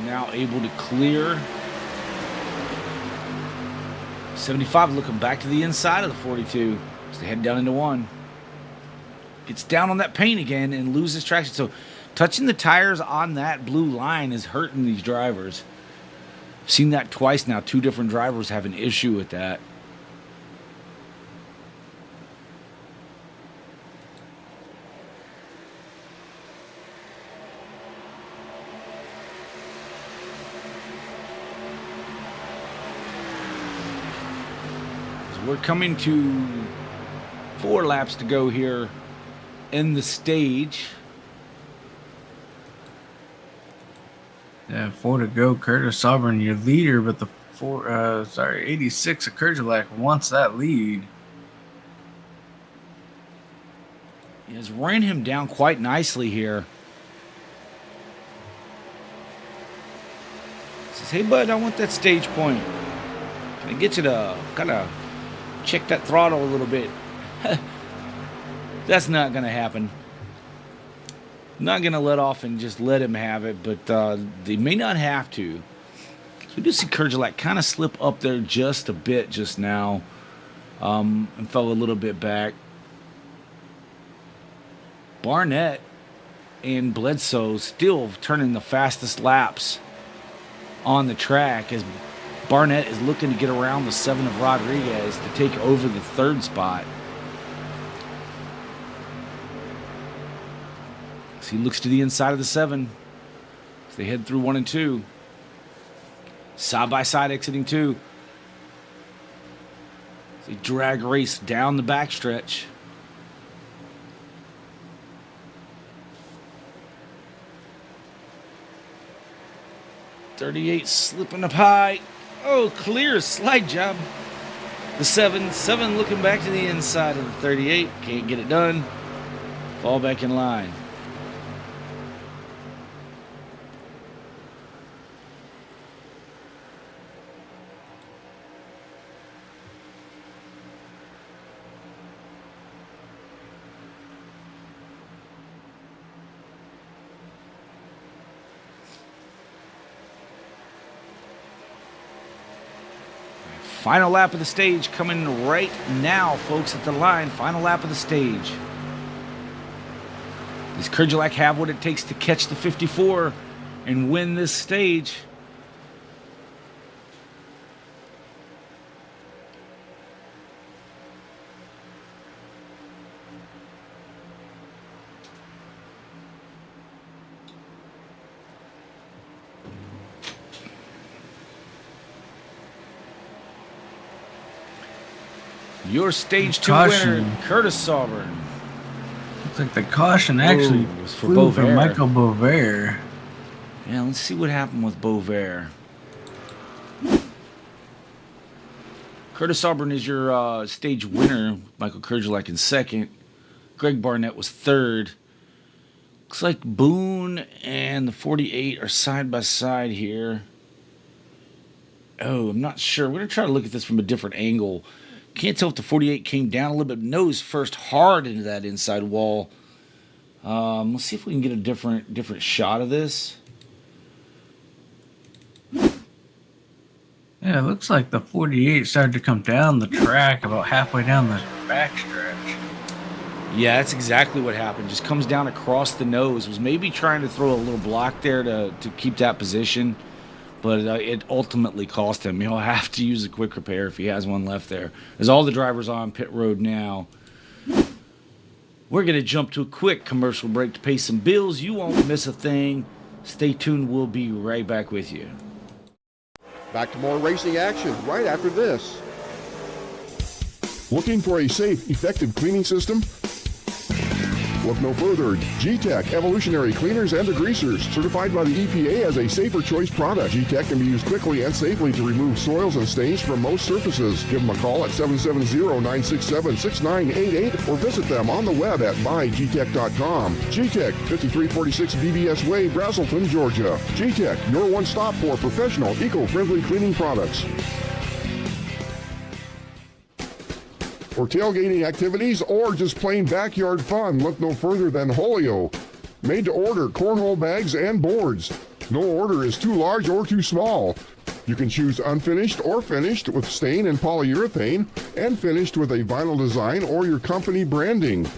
Now able to clear. 75 looking back to the inside of the 42. As they head down into 1. Gets down on that paint again and loses traction. So touching the tires on that blue line is hurting these drivers. I've seen that twice now. 2 different drivers have an issue with that. So we're coming to 4 laps to go here in the stage. Yeah, 4 to go. Curtis Sauber, your leader, but the 86 of Kerjelak wants that lead. He has ran him down quite nicely here. Says, hey bud, I want that stage point. Can I get you to kind of check that throttle a little bit? That's not going to happen. Not going to let off and just let him have it, but they may not have to. So we do see Kerjelak kind of slip up there just a bit just now and fell a little bit back. Barnett and Bledsoe still turning the fastest laps on the track as Barnett is looking to get around the 7 of Rodriguez to take over the 3rd spot. He looks to the inside of the 7 as they head through 1 and 2. Side by side exiting 2. As they drag race down the backstretch. .38 slipping up high. Oh, clear slide job. The 7 looking back to the inside of the 38. Can't get it done. Fall back in line. Final lap of the stage coming right now, folks, at the line. Final lap of the stage. Does Kerjelak have what it takes to catch the 54 and win this stage? Your stage 2 winner, Curtis Sauber. Looks like the caution actually was for flew for Bovair. Michael Bovair. Yeah, let's see what happened with Bovair. Curtis Auburn is your stage winner. Michael Kurgelak in second. Greg Barnett was third. Looks like Boone and the 48 are side by side here. Oh, I'm not sure. We're going to try to look at this from a different angle. Can't tell if the 48 came down a little bit. Nose first hard into that inside wall. Let's see if we can get a different shot of this. Yeah, it looks like the 48 started to come down the track about halfway down the backstretch. Yeah, that's exactly what happened. Just comes down across the nose. Was maybe trying to throw a little block there to keep that position, but it ultimately cost him. He'll have to use a quick repair if he has one left there. As all the drivers on pit road now. We're going to jump to a quick commercial break to pay some bills. You won't miss a thing. Stay tuned. We'll be right back with you. Back to more racing action right after this. Looking for a safe, effective cleaning system? Look no further. G-Tech Evolutionary Cleaners and Degreasers, certified by the EPA as a safer choice product. G-Tech can be used quickly and safely to remove soils and stains from most surfaces. Give them a call at 770-967-6988 or visit them on the web at buyGtech.com. G-Tech, 5346 BBS Way, Brazelton, Georgia. G-Tech, your one stop for professional, eco-friendly cleaning products. For tailgating activities or just plain backyard fun, look no further than Holio. Made to order cornhole bags and boards. No order is too large or too small. You can choose unfinished or finished with stain and polyurethane, and finished with a vinyl design or your company branding.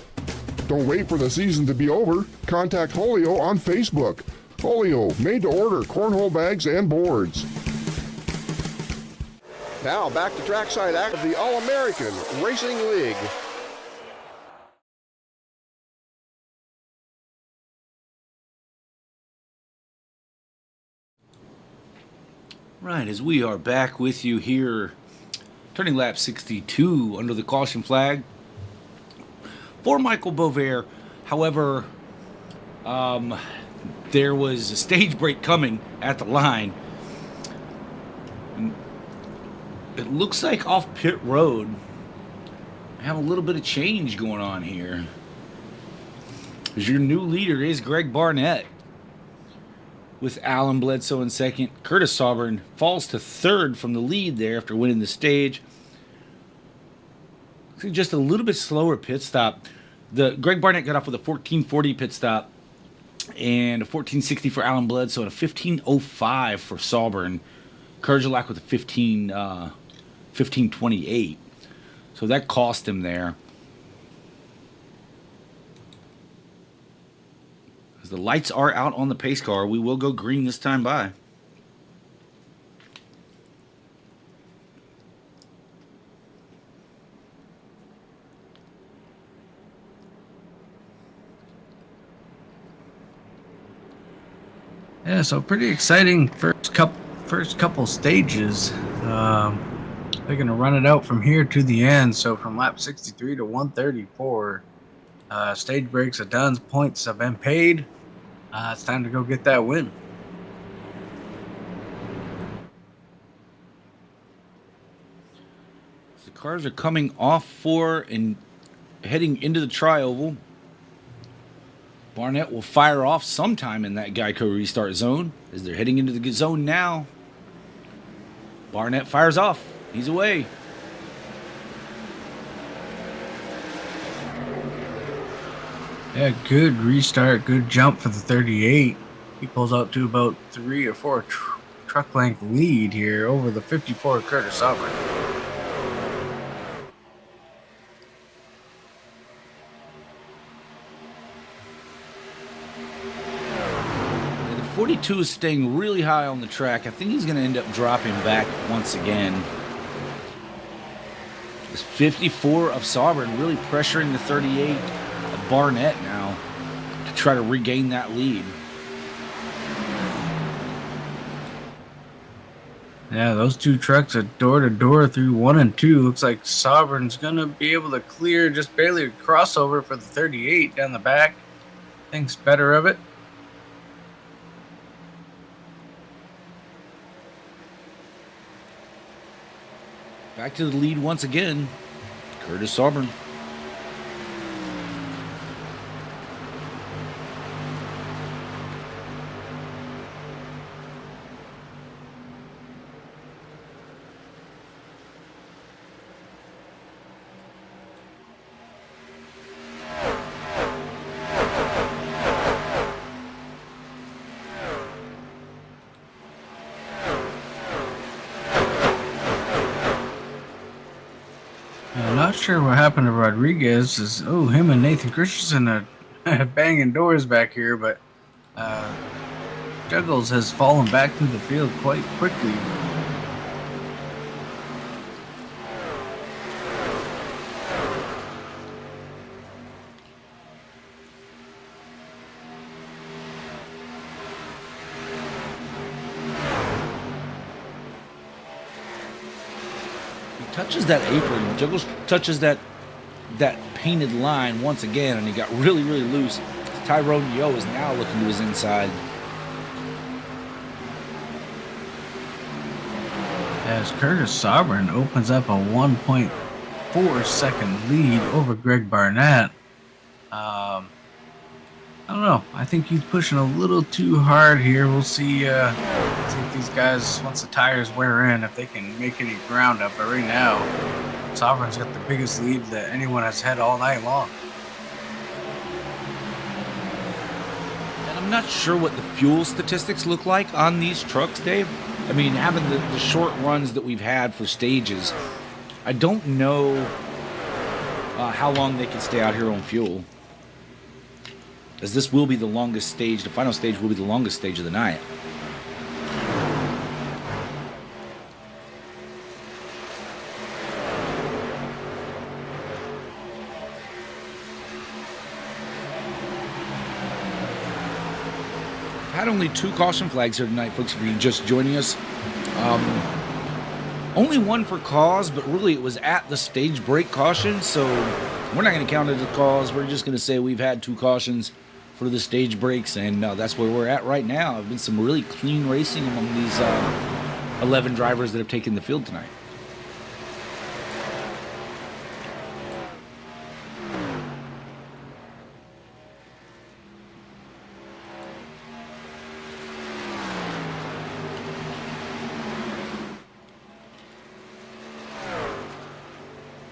Don't wait for the season to be over. Contact Holio on Facebook. Holio, made to order cornhole bags and boards. Now back to trackside act of the All-American Racing League. Right, as we are back with you here, turning lap 62 under the caution flag for Michael Bovair. However, there was a stage break coming at the line. It looks like off pit road, I have a little bit of change going on here. Because your new leader is Greg Barnett, with Alan Bledsoe in second. Curtis Auburn falls to third from the lead there after winning the stage. Just a little bit slower pit stop. Greg Barnett got off with a 1440 pit stop and a 1460 for Alan Bledsoe and a 1505 for Sauber. Kurgelak with a 1528. So that cost him there. As the lights are out on the pace car, we will go green this time by. Yeah, so pretty exciting first couple stages. They're going to run it out from here to the end. So from lap 63 to 134, stage breaks are done, points have been paid. It's time to go get that win. The cars are coming off for and heading into the tri-oval. Barnett will fire off sometime in that Geico restart zone as they're heading into the zone now. Barnett fires off. He's away. Yeah, good restart, good jump for the 38. He pulls out to about 3 or 4 truck length lead here over the 54 Curtis Auburn. The 42 is staying really high on the track. I think he's going to end up dropping back once again. This 54 of Sauber really pressuring the 38 of Barnett now to try to regain that lead. Yeah, those two trucks are door to door through 1 and 2. Looks like Sovereign's gonna be able to clear just barely a crossover for the 38 down the back. Thinks better of it. Back to the lead once again, Curtis Sauber. I'm not sure what happened to Rodriguez. Him and Nathan Christensen are banging doors back here, but Juggles has fallen back through the field quite quickly. Touches that apron. Juggles touches that painted line once again, and he got really, really loose. Tyrone Yo is now looking to his inside. As Curtis Sovereign opens up a 1.4 second lead over Greg Barnett. I don't know. I think he's pushing a little too hard here. We'll see if these guys, once the tires wear in, if they can make any ground up. But right now, Sovereign's got the biggest lead that anyone has had all night long. And I'm not sure what the fuel statistics look like on these trucks, Dave. I mean, having the short runs that we've had for stages, I don't know how long they can stay out here on fuel. As this will be the longest stage, the final stage will be the longest stage of the night. Had only 2 caution flags here tonight, folks, if you're just joining us. Only one for cause, but really it was at the stage break caution, so we're not going to count it as a cause. We're just going to say we've had 2 cautions for the stage breaks, and that's where we're at right now. There's been some really clean racing among these 11 drivers that have taken the field tonight.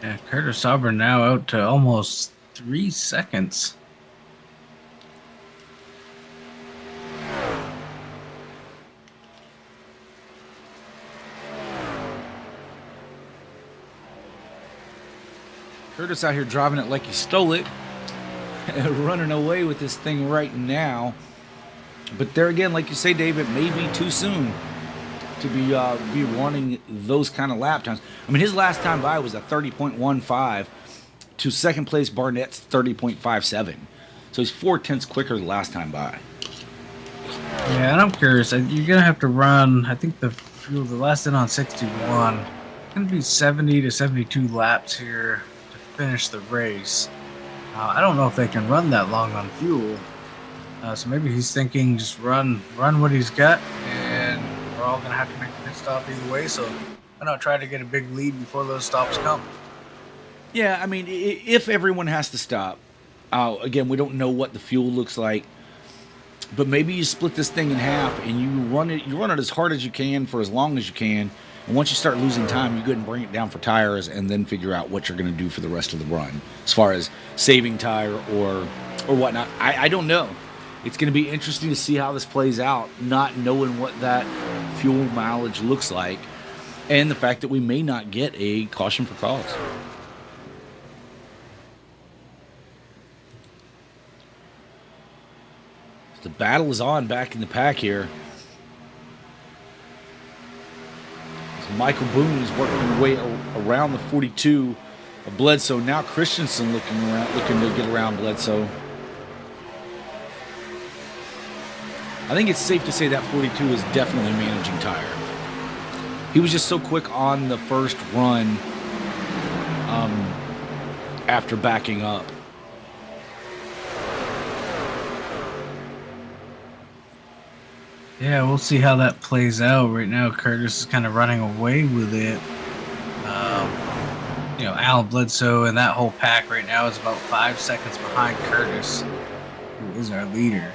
Yeah, Curtis Sovereign now out to almost 3 seconds. Curtis out here driving it like he stole it, running away with this thing right now. But there again, like you say, Dave, it may be too soon to be running those kind of lap times. I mean, his last time by was a 30.15 to second place Barnett's 30.57. So he's 4/10 quicker the last time by. Yeah, and I'm curious. You're going to have to run, I think the last in on 61, going to be 70 to 72 laps here to finish the race. I don't know if they can run that long on fuel. So maybe he's thinking just run what he's got, and we're all going to have to make a pit stop either way. So why not try to get a big lead before those stops come? Yeah, I mean, if everyone has to stop, again, we don't know what the fuel looks like, but maybe you split this thing in half and you run it as hard as you can for as long as you can. And once you start losing time, you go ahead and bring it down for tires and then figure out what you're going to do for the rest of the run as far as saving tire or whatnot. I don't know. It's going to be interesting to see how this plays out, not knowing what that fuel mileage looks like and the fact that we may not get a caution for cause. The battle is on back in the pack here. Michael Boone is working his way around the 42 of Bledsoe. Now Christensen looking to get around Bledsoe. I think it's safe to say that 42 is definitely managing tire. he was just so quick on the first run after backing up. Yeah, we'll see how that plays out. Right now, Curtis is kind of running away with it. Alan Bledsoe and that whole pack right now is about 5 seconds behind Curtis, who is our leader.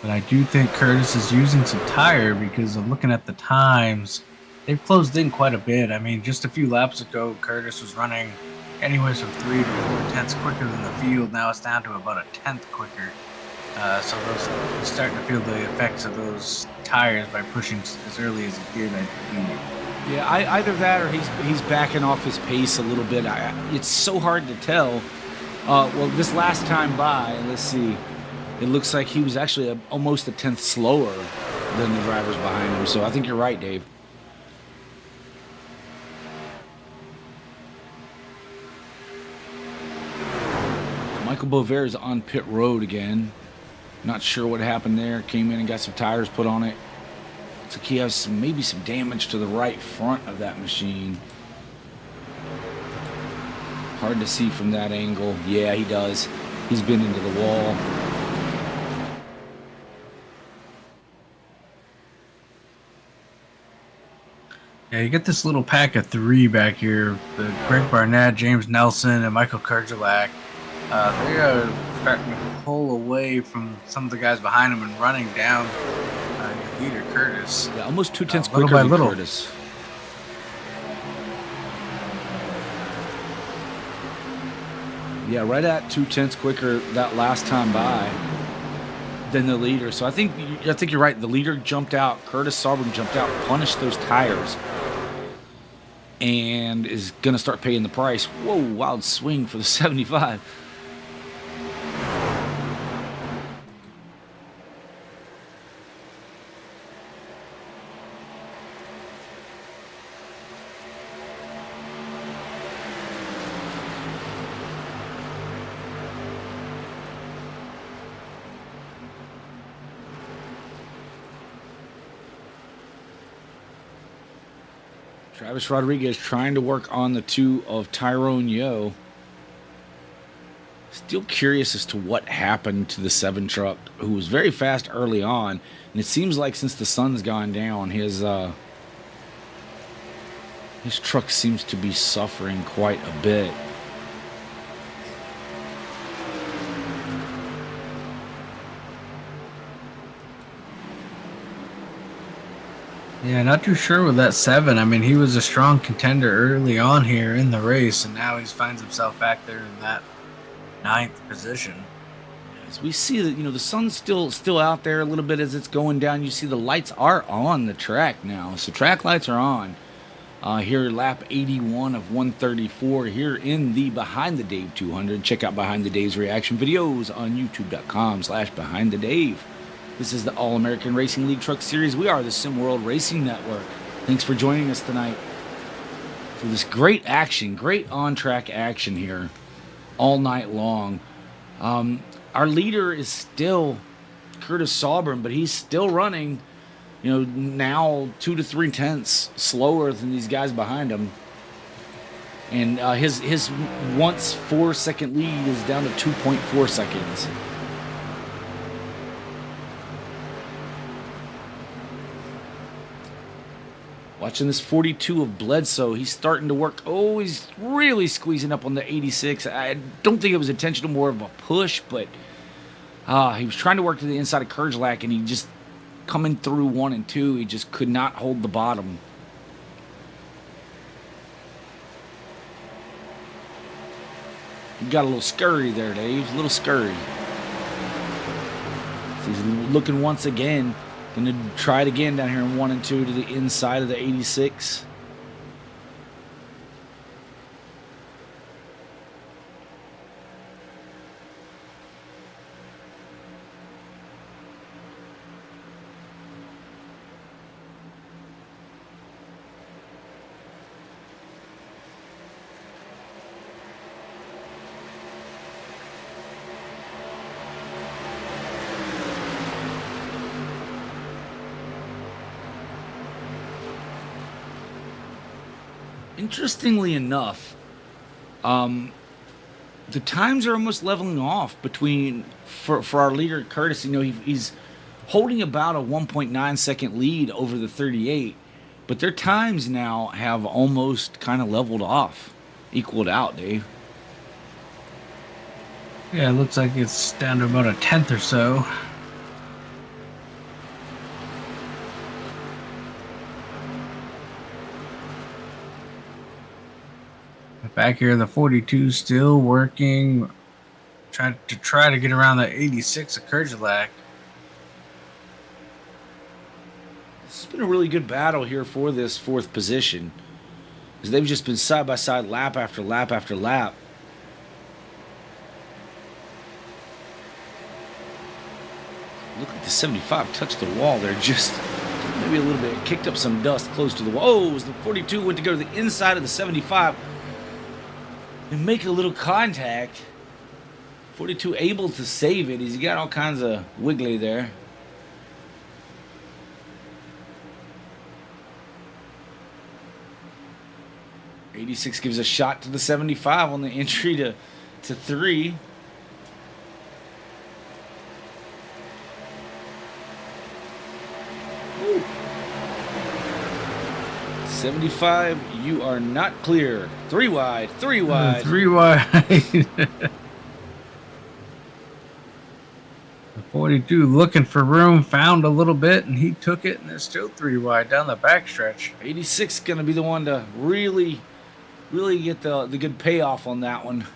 But I do think Curtis is using some tire because I'm looking at the times. They've closed in quite a bit. I mean, just a few laps ago, Curtis was running anywhere from 3 to 4 tenths quicker than the field. Now it's down to about a tenth quicker. So he's starting to feel the effects of those tires by pushing as early as he did, I think. Yeah, either that or he's backing off his pace a little bit. It's so hard to tell. Well, this last time by, let's see. It looks like he was actually almost a tenth slower than the drivers behind him. So I think you're right, Dave. Michael Bovair is on pit road again. Not sure what happened there. Came in and got some tires put on it. Looks like he has maybe some damage to the right front of that machine. Hard to see from that angle. Yeah, he does. He's been into the wall. Yeah, you get this little pack of 3 back here. The Greg Barnett, James Nelson, and Michael Kurgelak. They are starting to pull away from some of the guys behind them and running down your leader, Curtis. Yeah, almost 2 tenths little quicker by than little. Curtis. Yeah, right at 2 tenths quicker that last time by than the leader. So I think you're right. The leader jumped out. Curtis Sauber jumped out, punished those tires, and is going to start paying the price. Whoa, wild swing for the 75. Travis Rodriguez trying to work on the 2 of Tyrone Yo. Still curious as to what happened to the 7 truck, who was very fast early on. And it seems like since the sun's gone down, his truck seems to be suffering quite a bit. Yeah, not too sure with that 7. I mean, he was a strong contender early on here in the race, and now he finds himself back there in that 9th position. As we see that, the sun's still out there a little bit as it's going down. You see the lights are on the track now. So track lights are on. Here, lap 81 of 134 here in the Behind the Dave 200. Check out Behind the Dave's reaction videos on youtube.com/BehindTheDave. This is the All-American Racing League Truck Series. We are the Sim World Racing Network. Thanks for joining us tonight for this great action, great on-track action here all night long. Our leader is still Curtis Sauber, but he's still running, now 2 to 3 tenths slower than these guys behind him. And his once 4-second lead is down to 2.4 seconds. Watching this 42 of Bledsoe, he's starting to work. Oh, he's really squeezing up on the 86. I don't think it was intentional, more of a push, but he was trying to work to the inside of Kurgelak, and he just coming through 1 and 2, he just could not hold the bottom. You got a little scurry there, Dave. A little scurry. So he's looking once again. Going to try it again down here in 1 and 2 to the inside of the 86. interestingly enough, the times are almost leveling off between for our leader Curtis. He's holding about a 1.9 second lead over the 38, but their times now have almost kind of leveled off, equaled out, Dave. Yeah, it looks like it's down to about a tenth or so. Back here, the 42 still working, trying to get around the 86 of Kerjalak. It's been a really good battle here for this fourth position, because they've just been side by side, lap after lap after lap. Look like the 75 touched the wall there, just maybe a little bit, kicked up some dust close to the wall. Oh, as the 42 went to go to the inside of the 75 and make a little contact. 42 able to save it. He's got all kinds of wiggly there. '86 gives a shot to the 75 on the entry to 3. Ooh. 75, you are not clear. 3 wide, 3 wide. 3 wide. The 42 looking for room, found a little bit, and he took it, and there's still 3 wide down the backstretch. 86 going to be the one to really get the good payoff on that one.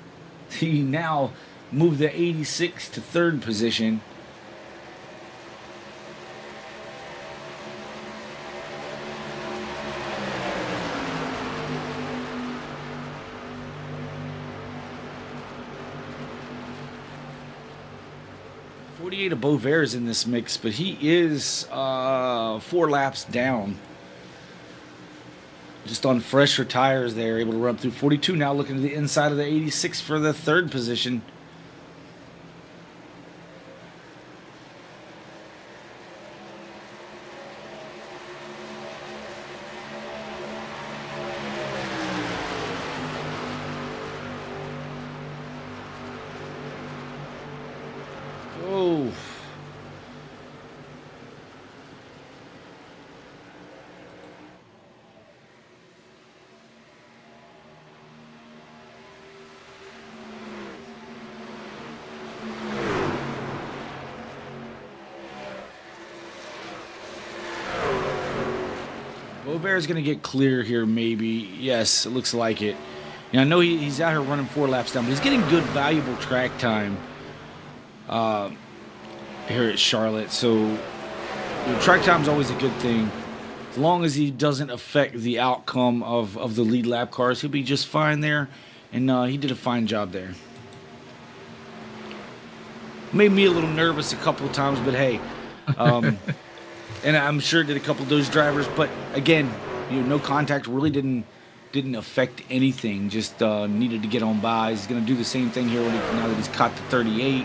He now moved the 86 to 3rd position. Of Beauvair's in this mix, but he is 4 laps down. Just on fresher tires there, able to run through 42. Now looking to the inside of the 86 for the 3rd position. Oh. Beauvair is going to get clear here, maybe. Yes, it looks like it. I know he's out here running 4 laps down, but he's getting good, valuable track time here at Charlotte. So track time is always a good thing. As long as he doesn't affect the outcome of the lead lap cars, he'll be just fine there. And he did a fine job there. Made me a little nervous a couple of times, but hey. And I'm sure it did a couple of those drivers. But again, no contact really didn't affect anything. Just needed to get on by. He's going to do the same thing here now that he's caught the 38.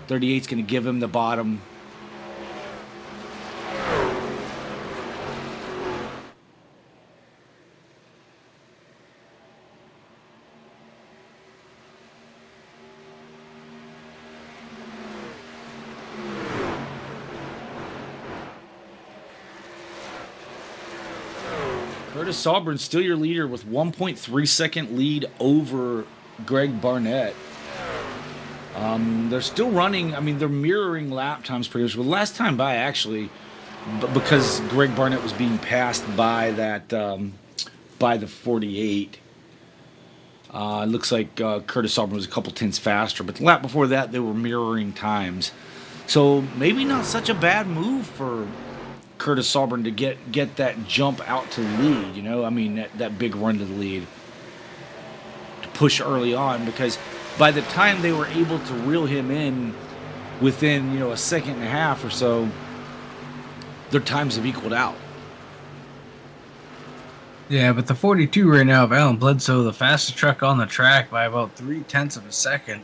38's going to give him the bottom. Curtis Saubrin still your leader with 1.3 second lead over Greg Barnett. They're still running. I mean, they're mirroring lap times pretty much. Well, last time by actually, because Greg Barnett was being passed by that by the 48. It looks like Curtis Saubrin was a couple tenths faster, but the lap before that they were mirroring times. So maybe not such a bad move for Curtis Saubrin to get that jump out to the lead, I mean, that big run to the lead, to push early on, because by the time they were able to reel him in within, a second and a half or so, their times have equaled out. Yeah, but the 42 right now of Alan Bledsoe, the fastest truck on the track by about 0.3 of a second,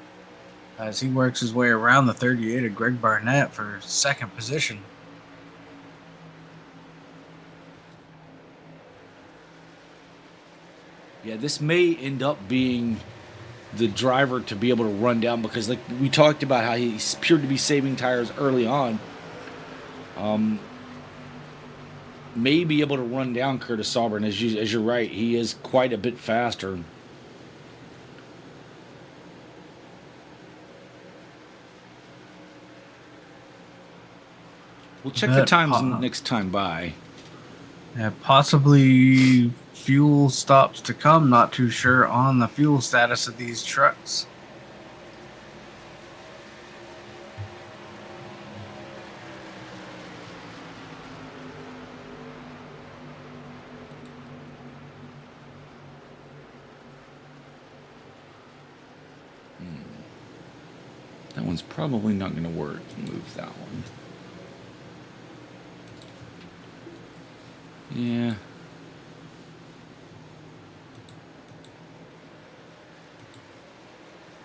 as he works his way around the 38 of Greg Barnett for 2nd position. Yeah, this may end up being the driver to be able to run down because, like we talked about, how he appeared to be saving tires early on. May be able to run down Curtis Auburn. As you're right, he is quite a bit faster. We'll check the times next time by. Yeah, possibly fuel stops to come. Not too sure on the fuel status of these trucks. That one's probably not going to work. Move that one. Yeah.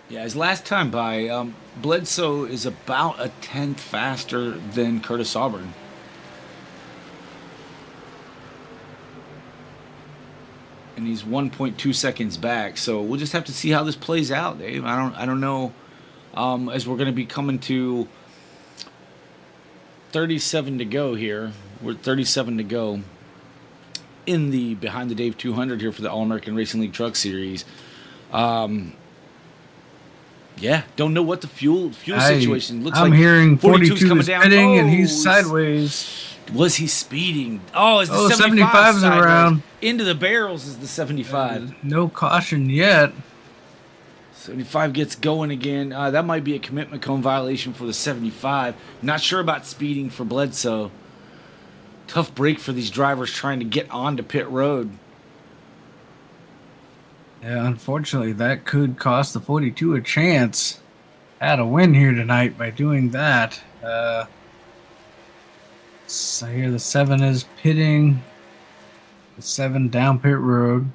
Yeah, his last time by, Bledsoe is about a tenth faster than Curtis Auburn. And he's 1.2 seconds back. So we'll just have to see how this plays out, Dave. I don't know. As we're going to be coming to 37 to go here. We're 37 to go in the Behind the Dave 200 here for the All-American Racing League Truck Series. Yeah, don't know what the fuel situation looks like. I'm hearing 42 coming is down. pitting, and he's sideways. Was he speeding? Oh, is the 75 is around. Into the barrels is the 75. No caution yet. 75 gets going again. That might be a commitment cone violation for the 75. Not sure about speeding for Bledsoe. Tough break for these drivers trying to get onto pit road. Yeah, unfortunately, that could cost the 42 a chance at a win here tonight by doing that. So here the 7 is pitting. The 7 down pit road.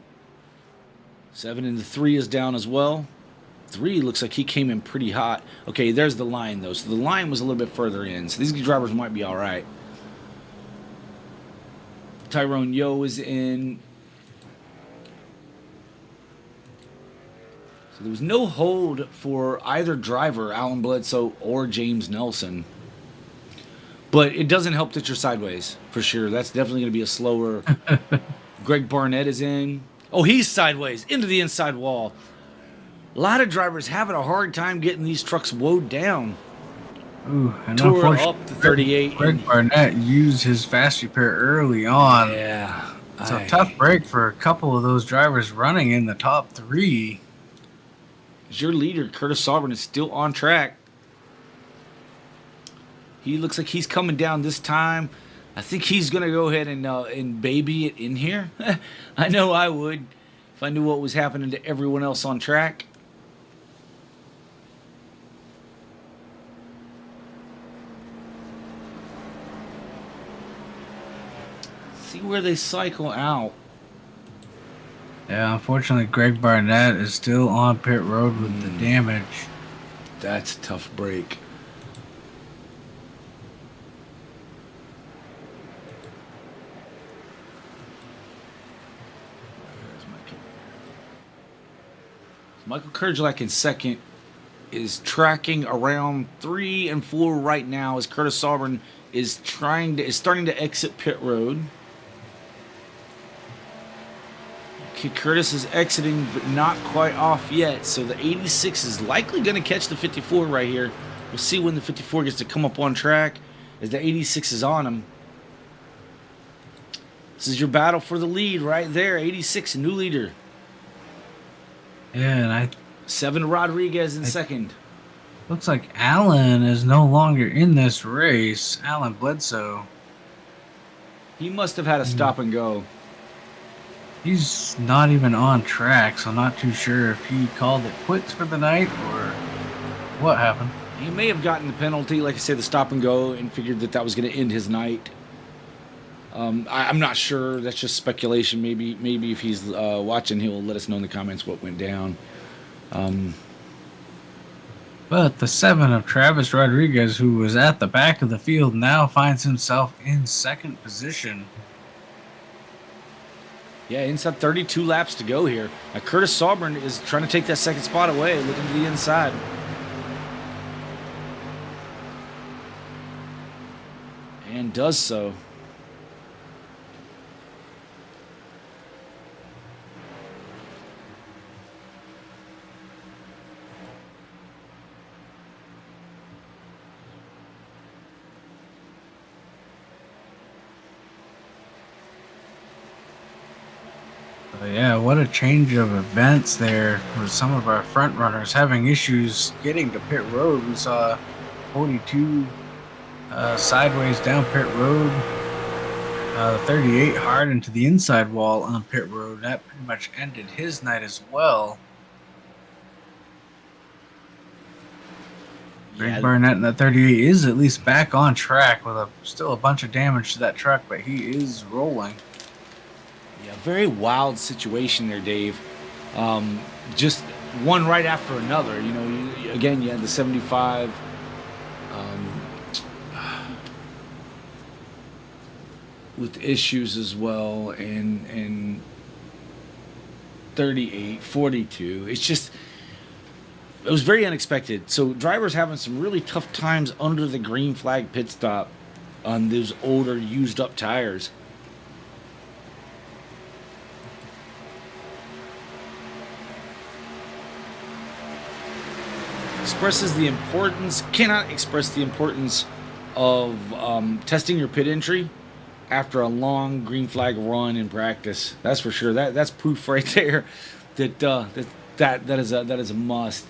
7 and the 3 is down as well. 3 looks like he came in pretty hot. Okay, there's the line, though. So the line was a little bit further in. So these drivers might be all right. Tyrone Yo is in. So there was no hold for either driver, Alan Bledsoe or James Nelson. But it doesn't help that you're sideways, for sure. That's definitely going to be a slower. Greg Barnett is in. Oh, he's sideways, into the inside wall. A lot of drivers having a hard time getting these trucks woed down. Ooh, and Tore unfortunately, up to 38. Greg Barnett used his fast repair early on. Yeah. It's a tough break for a couple of those drivers running in the top 3. Your leader, Curtis Auburn, is still on track. He looks like he's coming down this time. I think he's going to go ahead and baby it in here. I know I would if I knew what was happening to everyone else on track. See where they cycle out. Yeah, unfortunately, Greg Barnett is still on pit road with the damage. That's a tough break. Michael Kurgelak in second is tracking around 3 and 4 right now as Curtis Auburn is starting to exit pit road. Okay, Curtis is exiting, but not quite off yet. So the 86 is likely going to catch the 54 right here. We'll see when the 54 gets to come up on track as the 86 is on him. This is your battle for the lead right there. 86, new leader. Yeah, and 7 Rodriguez in second. Looks like Allen is no longer in this race. Alan Bledsoe. He must have had a stop and go. He's not even on track, so I'm not too sure if he called it quits for the night or what happened. He may have gotten the penalty, like I said, the stop and go, and figured that was going to end his night. I'm not sure. That's just speculation. Maybe if he's watching, he'll let us know in the comments what went down. But the 7 of Travis Rodriguez, who was at the back of the field, now finds himself in second position. Yeah, inside 32 laps to go here. Curtis Sauber is trying to take that second spot away, looking to the inside. And does so. Yeah, what a change of events there with some of our front runners having issues getting to pit road. We saw 42 sideways down pit road, 38 hard into the inside wall on pit road. That pretty much ended his night as well. Greg Barnett in that 38 is at least back on track with still a bunch of damage to that truck, but he is rolling. Yeah, very wild situation there, Dave. Just one right after another. You know, again, you had the 75. With issues as well, and 38, 42. It's just, it was very unexpected. So drivers having some really tough times under the green flag pit stop on those older used up tires. Cannot express the importance of testing your pit entry after a long green flag run in practice. That's for sure. That's proof right there that is a must.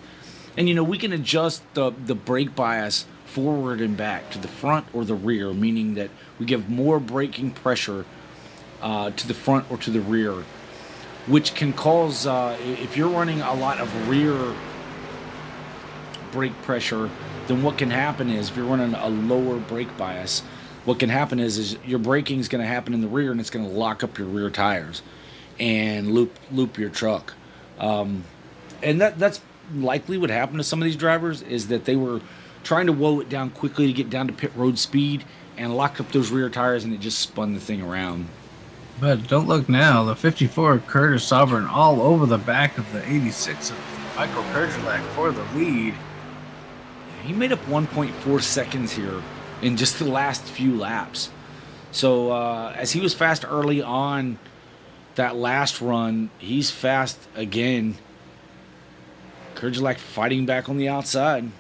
And you know, we can adjust the brake bias forward and back to the front or the rear, meaning that we give more braking pressure to the front or to the rear, which can cause if you're running a lot of rear brake pressure, then what can happen is if you're running a lower brake bias, what can happen is your braking is going to happen in the rear, and it's going to lock up your rear tires and loop your truck. And that's likely what happened to some of these drivers, is that they were trying to woe it down quickly to get down to pit road speed and lock up those rear tires, and it just spun the thing around. But don't look now. The 54 Curtis Sovereign all over the back of the 86 of Michael Kerjelak for the lead. He made up 1.4 seconds here in just the last few laps. So as he was fast early on that last run, he's fast again. Kerjelak fighting back on the outside.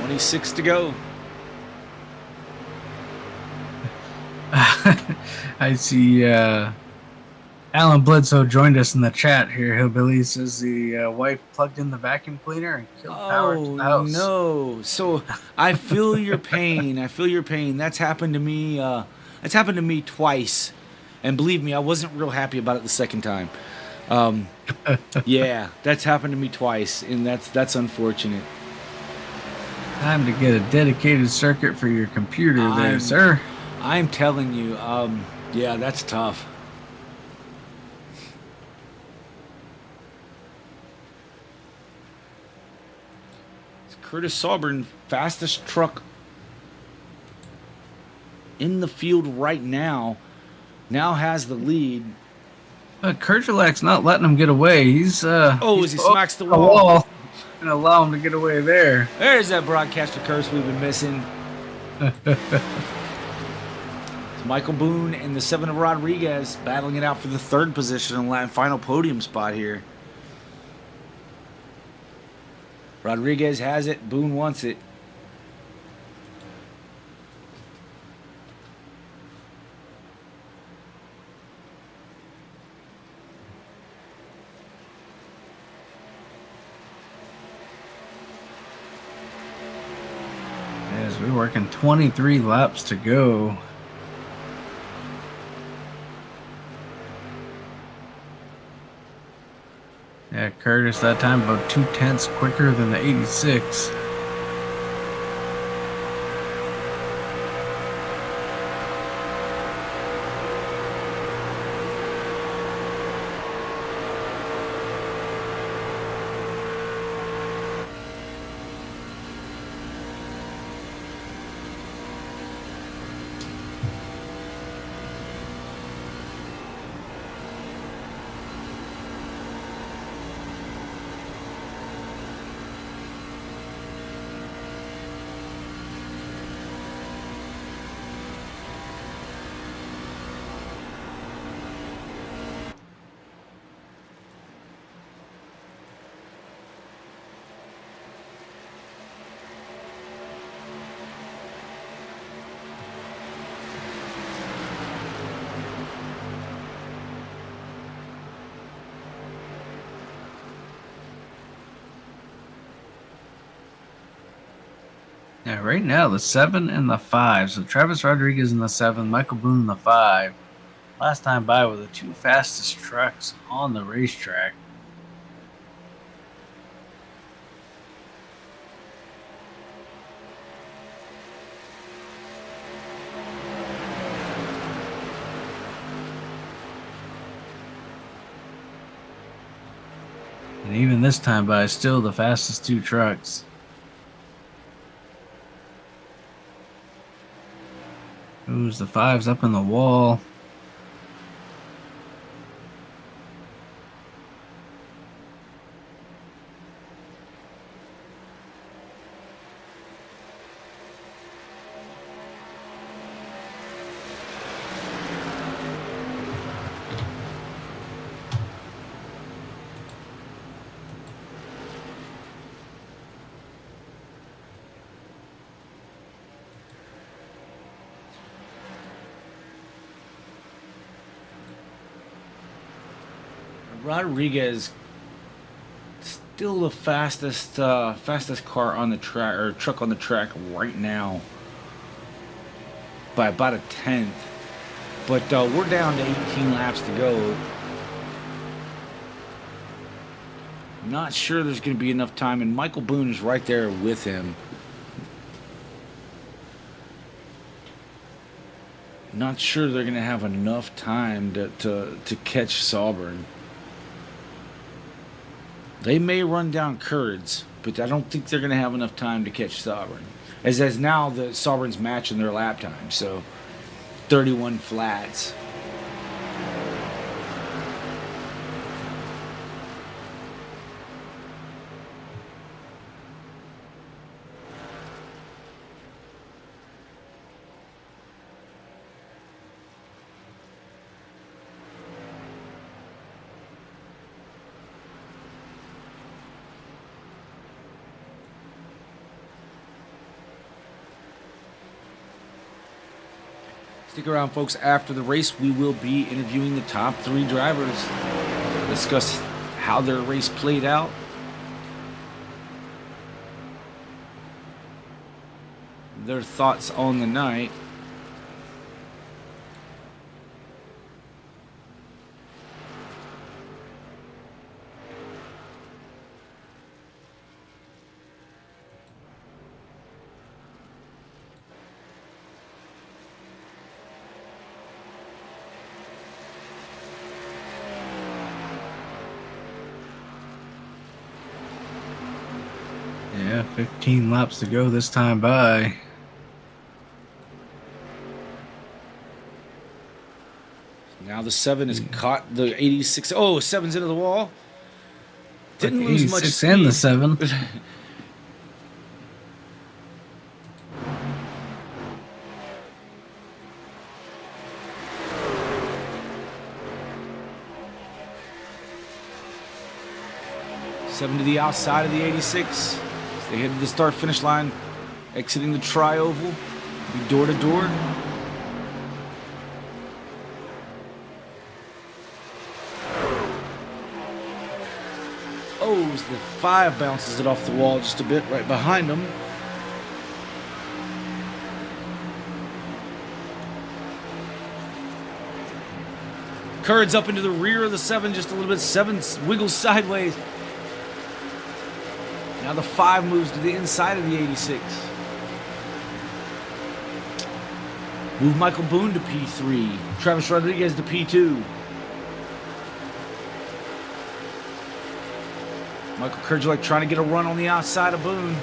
.26 to go. I see Alan Bledsoe joined us in the chat here. Hillbilly says the wife plugged in the vacuum cleaner and killed power to the house. No. So I feel your pain. That's happened to me. That's happened to me twice. And believe me, I wasn't real happy about it the second time. Yeah, that's happened to me twice, and that's unfortunate. Time to get a dedicated circuit for your computer there, sir. I'm telling you, yeah, that's tough. It's Curtis Sauber, fastest truck in the field right now has the lead. But Kerjelak's not letting him get away. He's as he smacks the wall. Gonna allow him to get away there. There's that broadcaster curse we've been missing. It's Michael Boone and the 7 of Rodriguez battling it out for the third position and final podium spot here. Rodriguez has it. Boone wants it. As we're working 23 laps to go. Yeah, Curtis that time about 0.2 quicker than the 86. Yeah, right now the 7 and the 5. So Travis Rodriguez in the 7, Michael Boone in the 5. Last time by were the two fastest trucks on the racetrack. And even this time by, still the fastest two trucks. Ooh, the 5's up in the wall. Rodriguez still the fastest car on the track, or truck on the track right now, by about a tenth. But we're down to 18 laps to go. Not sure there's going to be enough time, and Michael Boone is right there with him. Not sure they're going to have enough time to catch Sauber. They may run down Kurds, but I don't think they're going to have enough time to catch Sovereign. As now the Sovereign's matching their lap time, so 31 flats. Stick around, folks. After the race, we will be interviewing the top 3 drivers, discuss how their race played out, their thoughts on the night. Yeah, 15 laps to go this time by. Now the 7 has caught the 86. Oh, 7's into the wall. Didn't lose much speed. And the 7. Seven to the outside of the 86. They head to the start-finish line, exiting the tri-oval, be door to door. Oh, as the 5 bounces it off the wall just a bit right behind them. Kurds up into the rear of the 7 just a little bit. 7 wiggles sideways. Now the 5 moves to the inside of the 86. Move Michael Boone to P3. Travis Rodriguez to P2. Michael Kurdzielek trying to get a run on the outside of Boone.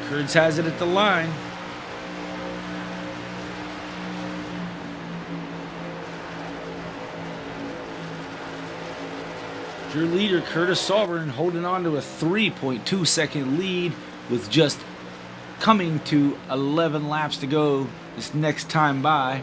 Kurds has it at the line. Your leader, Curtis Sovereign, holding on to a 3.2 second lead with just coming to 11 laps to go this next time by.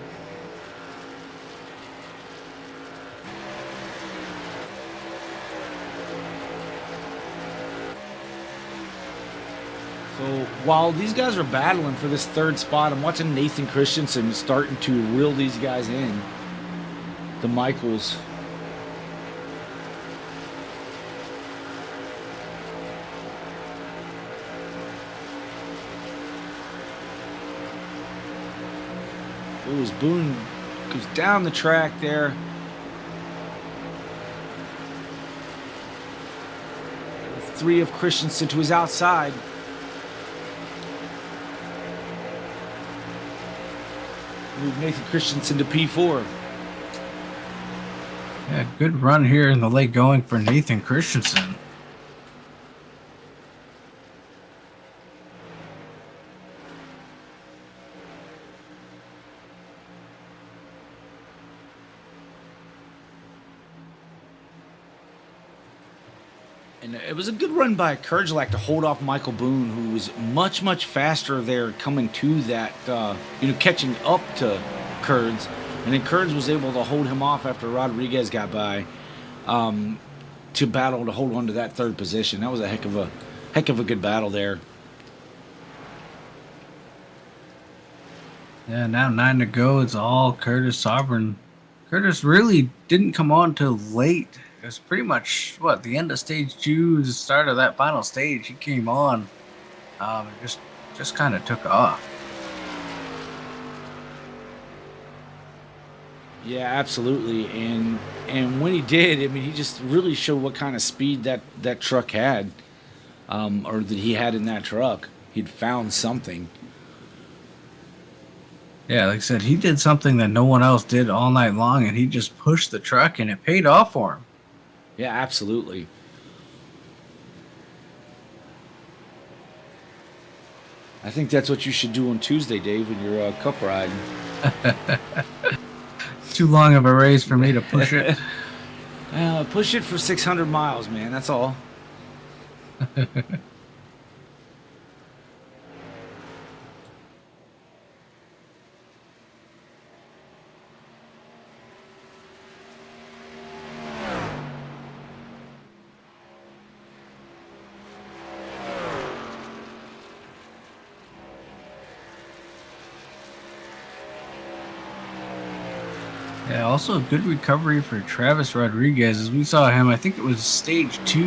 So while these guys are battling for this third spot, I'm watching Nathan Christensen starting to reel these guys in. The Michaels. Oh, as Boone goes down the track there. Three of Christensen to his outside. Move Nathan Christensen to P4. Yeah, good run here in the late going for Nathan Christensen. And it was a good run by Kurgelak to hold off Michael Boone, who was much, much faster there coming to that, catching up to Kurds. And then Kurds was able to hold him off after Rodriguez got by to battle to hold on to that third position. That was a heck of a good battle there. Yeah, now 9 to go. It's all Curtis Sovereign. Curtis really didn't come on till late. It was pretty much the end of stage 2, the start of that final stage. He came on, and just kind of took off. Yeah, absolutely. And when he did, I mean, he just really showed what kind of speed that truck had, or that he had in that truck. He'd found something. Yeah, like I said, he did something that no one else did all night long, and he just pushed the truck, and it paid off for him. Yeah, absolutely. I think that's what you should do on Tuesday, Dave, when you're cup riding. Too long of a race for me to push it. Push it for 600 miles, man. That's all. Yeah, also a good recovery for Travis Rodriguez as we saw him. I think it was stage 2,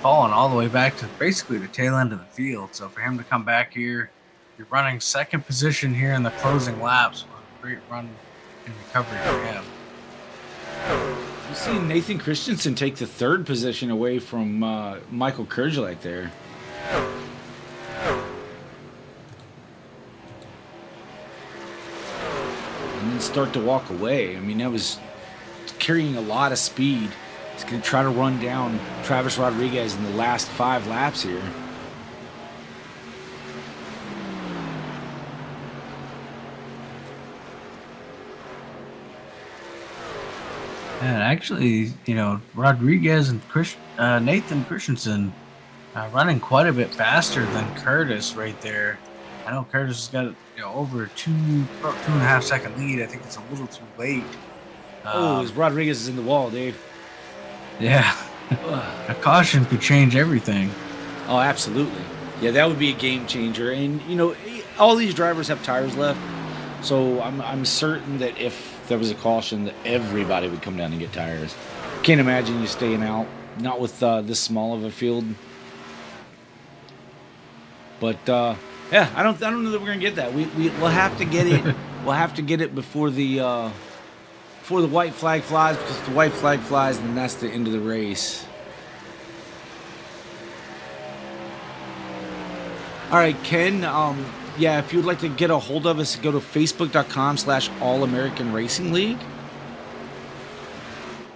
falling all the way back to basically the tail end of the field. So for him to come back here, you're running second position here in the closing laps. Great run and recovery for him. You see Nathan Christensen take the third position away from Michael Kurgelak there. And then start to walk away. I mean, that was carrying a lot of speed. He's going to try to run down Travis Rodriguez in the last 5 laps here. And actually, Rodriguez and Nathan Christensen running quite a bit faster than Curtis right there. I know Curtis has got over about 2.5 second lead. I think it's a little too late. As Rodriguez is in the wall, Dave. Yeah. A caution could change everything. Oh, absolutely. Yeah, that would be a game changer. And, all these drivers have tires left. So I'm certain that if there was a caution, that everybody would come down and get tires. Can't imagine you staying out, not with this small of a field. But yeah, I don't know that we're gonna get that. We'll have to get it. We'll have to get it before the white flag flies, because if the white flag flies, then that's the end of the race. All right, Ken. Yeah, if you'd like to get a hold of us, go to facebook.com/All-American Racing League,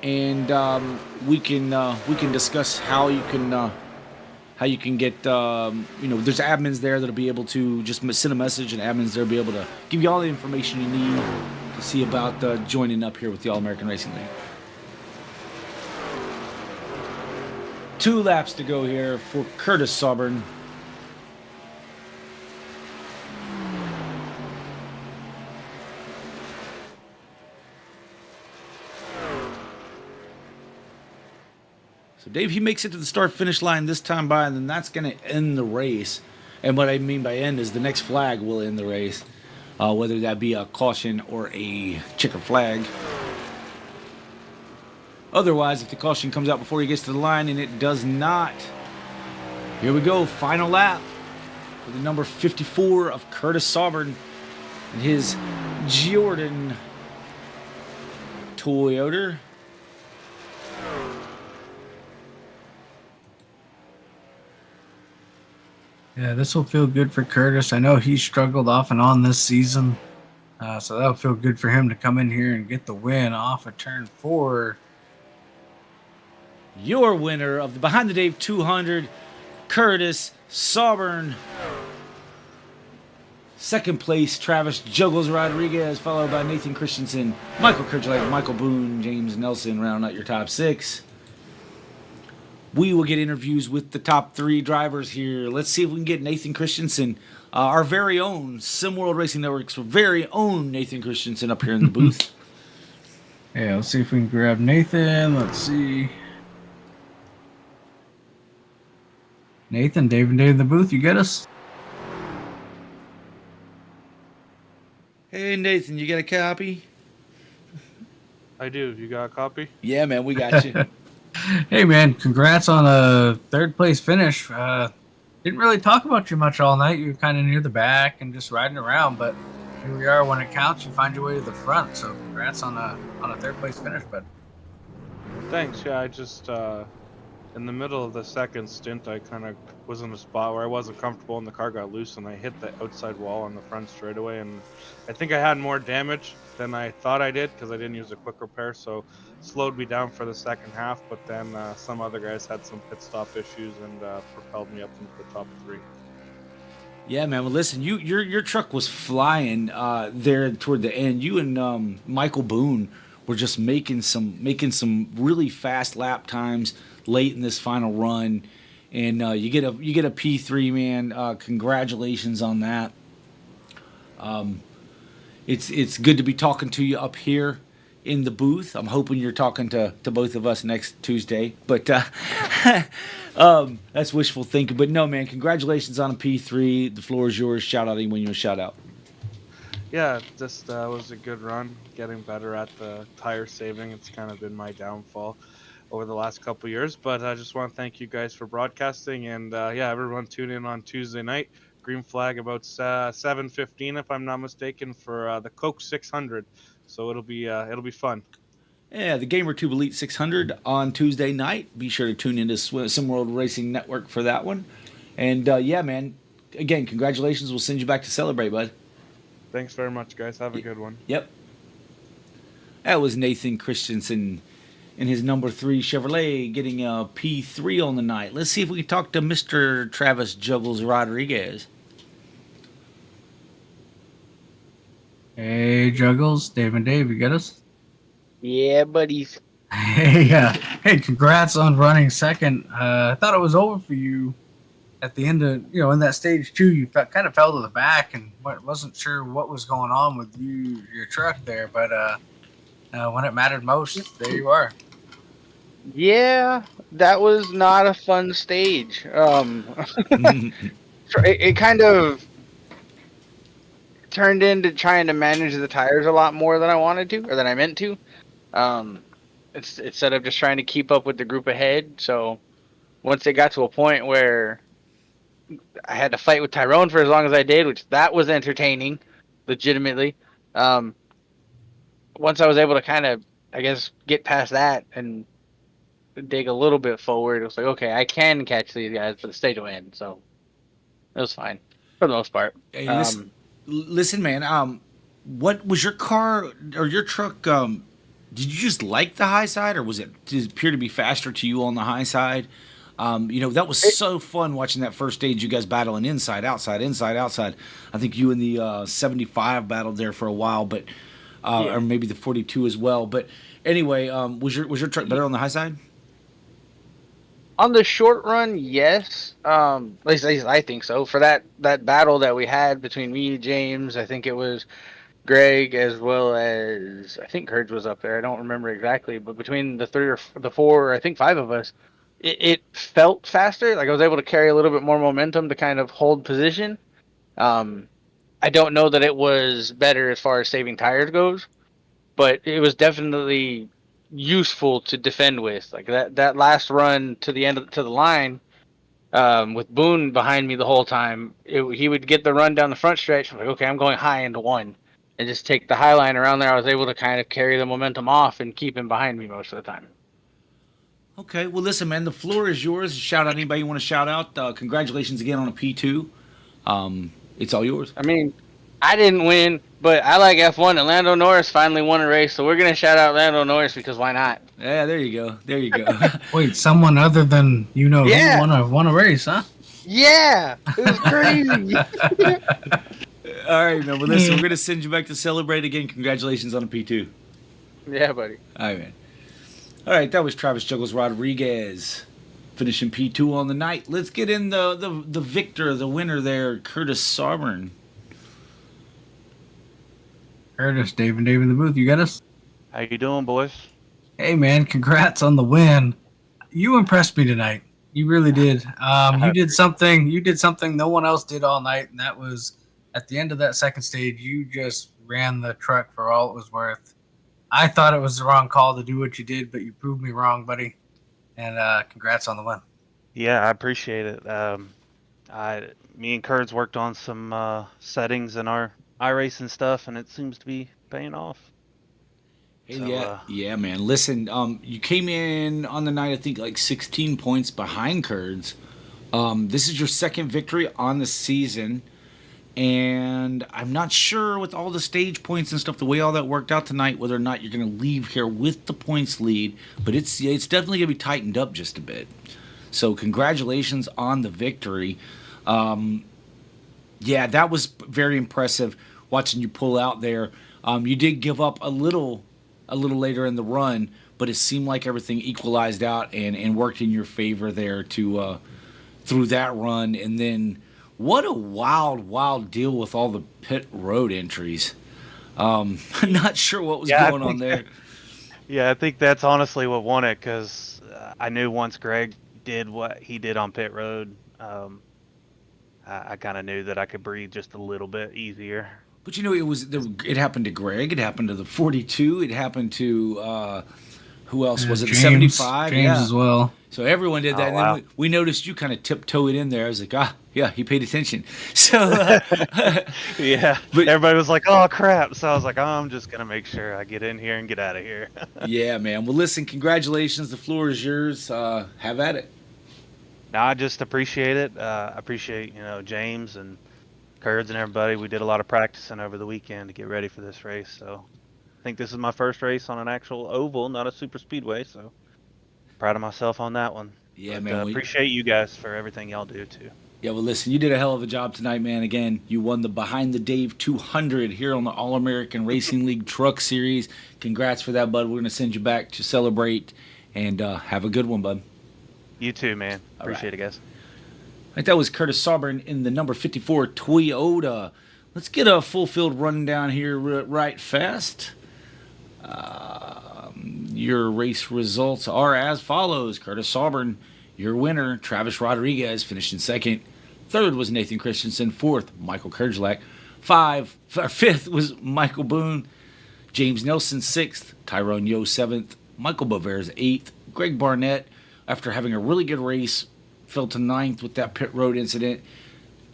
and we can discuss how you can get there's admins there that'll be able to just send a message, and admins there will be able to give you all the information you need to see about joining up here with the All-American Racing League. 2 laps to go here for Curtis Sovereign. So Dave, he makes it to the start-finish line this time by, and then that's going to end the race. And what I mean by end is the next flag will end the race, whether that be a caution or a checker flag. Otherwise, if the caution comes out before he gets to the line, and it does not, here we go, final lap for the number 54 of Curtis Sauber and his Jordan Toyota. Yeah, this will feel good for Curtis. I know he struggled off and on this season, so that'll feel good for him to come in here and get the win off of turn 4. Your winner of the Behind the Dave 200, Curtis Sauber. Second place, Travis Juggles Rodriguez, followed by Nathan Christensen, Michael Kirchlight, Michael Boone, James Nelson, rounding out your top 6. We will get interviews with the top 3 drivers here. Let's see if we can get Nathan Christensen, our very own SimWorld Racing Network's very own Nathan Christensen up here in the booth. Yeah, let's see if we can grab Nathan. Let's see. Nathan, Dave and Dave in the booth, you get us? Hey, Nathan, you got a copy? I do. You got a copy? Yeah, man, we got you. Hey, man, congrats on a 3rd place finish. Didn't really talk about you much all night. You were kind of near the back and just riding around, but here we are. When it counts, you find your way to the front. So congrats on a 3rd place finish, bud. Thanks. Yeah, I just in the middle of the second stint, I kind of was in a spot where I wasn't comfortable, and the car got loose, and I hit the outside wall on the front straightaway, and I think I had more damage than I thought I did because I didn't use a quick repair, so slowed me down for the second half. But then some other guys had some pit stop issues and propelled me up into the top 3. Yeah, man. Well, listen, your truck was flying there toward the end. You and Michael Boone were just making some really fast lap times late in this final run, and you get a P3, man. Congratulations on that. It's good to be talking to you up here in the booth. I'm hoping you're talking to both of us next Tuesday, but that's wishful thinking. But no, man, congratulations on a P3. The floor is yours. Shout out anyone you want to shout out. Yeah, just was a good run. Getting better at the tire saving. It's kind of been my downfall over the last couple years, but I just want to thank you guys for broadcasting, and yeah, everyone tune in on Tuesday night. Green flag about 7:15, if I'm not mistaken, for the Coke 600. So it'll be fun. Yeah, the GamerTube Elite 600 on Tuesday night. Be sure to tune into SimWorld Racing Network for that one. And yeah, man, again, congratulations. We'll send you back to celebrate, bud. Thanks very much, guys. Have a good one. Yep. That was Nathan Christensen in his number 3 Chevrolet getting a P3 on the night. Let's see if we can talk to Mr. Travis Juggles Rodriguez. Hey, Juggles, Dave and Dave, you get us? Yeah, buddies. Hey, hey, congrats on running second. I thought it was over for you at the end of, in that stage 2. You kind of fell to the back and wasn't sure what was going on with your truck there. But when it mattered most, there you are. Yeah, that was not a fun stage. It kind of turned into trying to manage the tires a lot more than I wanted to, or than I meant to. Instead of just trying to keep up with the group ahead. So once it got to a point where I had to fight with Tyrone for as long as I did, which that was entertaining, legitimately. Once I was able to kind of, I guess, get past that and dig a little bit forward, it was like, okay, I can catch these guys, but the stage will end. So it was fine for the most part. Hey, listen, man. What was your car or your truck? Did you just like the high side, or did it appear to be faster to you on the high side? That was so fun watching that first stage. You guys battling inside, outside, inside, outside. I think you and the 75 battled there for a while, but or maybe the 42 as well. But anyway, was your truck better on the high side? On the short run, yes. At least I think so. For that battle that we had between me, James, I think it was Greg, as well as I think Kurds was up there. I don't remember exactly, but between the 3 or the 4, I think 5 of us, it felt faster. Like I was able to carry a little bit more momentum to kind of hold position. I don't know that it was better as far as saving tires goes, but it was definitely useful to defend with. Like that last run to the end to the line, with Boone behind me the whole time, he would get the run down the front stretch. I'm like, okay, I'm going high into one, and just take the high line around there. I was able to kind of carry the momentum off and keep him behind me most of the time. Okay, well, listen, man, the floor is yours. Shout out anybody you want to shout out. Congratulations again on a P2. It's all yours. I mean, I didn't win, but I like F1, and Lando Norris finally won a race, so we're gonna shout out Lando Norris because why not? Yeah, there you go. There you go. Wait, someone other than who Yeah. won a race, huh? Yeah, it was crazy. All right, man. Well, listen, we're going to send you back to celebrate again. Congratulations on a P2. Yeah, buddy. All right, man. All right, that was Travis Juggles Rodriguez finishing P2 on the night. Let's get in the victor, the winner there, Curtis Sorbern. Curtis, Dave in the booth. You got us? How you doing, boys? Hey, man, congrats on the win. You impressed me tonight. You really did. You did something no one else did all night, and that was at the end of that second stage, you just ran the truck for all it was worth. I thought it was the wrong call to do what you did, but you proved me wrong, buddy. And congrats on the win. Yeah, I appreciate it. Me and Kurds worked on some settings in our iRacing stuff, and it seems to be paying off. Hey, So, yeah, man. Listen, you came in on the night, I think, like 16 points behind Kurds. This is your second victory on the season. And I'm not sure with all the stage points and stuff, the way all that worked out tonight, whether or not you're going to leave here with the points lead. But it's definitely going to be tightened up just a bit. So congratulations on the victory. Yeah, that was very impressive watching you pull out there. You did give up a little later in the run, but it seemed like everything equalized out and worked in your favor there to through that run. And then what a wild deal with all the pit road entries. I'm not sure what was going on there. Yeah, I think that's honestly what won it, because I knew once Greg did what he did on pit road, I kind of knew that I could breathe just a little bit easier. But you know, it happened to Greg. It happened to the 42. It happened to who else was it? The 75. James as well. So everyone did that. Oh, And wow. then we noticed you kind of tiptoed in there. I was like, yeah, he paid attention. So Yeah, But- everybody was like, "Oh crap!" So I was like, "Oh, I'm just gonna make sure I get in here and get out of here." yeah, man. Well, listen, congratulations. The floor is yours. Have at it. No, I just appreciate it. I appreciate James and Kurds and everybody. We did a lot of practicing over the weekend to get ready for this race. So I think this is my first race on an actual oval, not a super speedway. So proud of myself on that one. Yeah, But, man. appreciate you guys for everything y'all do too. Yeah, well, listen, you did a hell of a job tonight, man. Again, you won the Behind the Dave 200 here on the All-American Racing League Truck Series. Congrats for that, bud. We're going to send you back to celebrate, and have a good one, bud. You too, man. All Appreciate right. it, guys. Right, that was Curtis Sorbern in the number 54 Toyota. Let's get a full field rundown here right fast. Your race results are as follows. Curtis Sorbern, your winner. Travis Rodriguez finished in second. Third was Nathan Christensen. Fourth, Michael Kerjlak. Fifth was Michael Boone. James Nelson, sixth. Tyrone Yo, seventh. Michael Bavers, eighth. Greg Barnett, after having a really good race, fell to ninth with that pit road incident.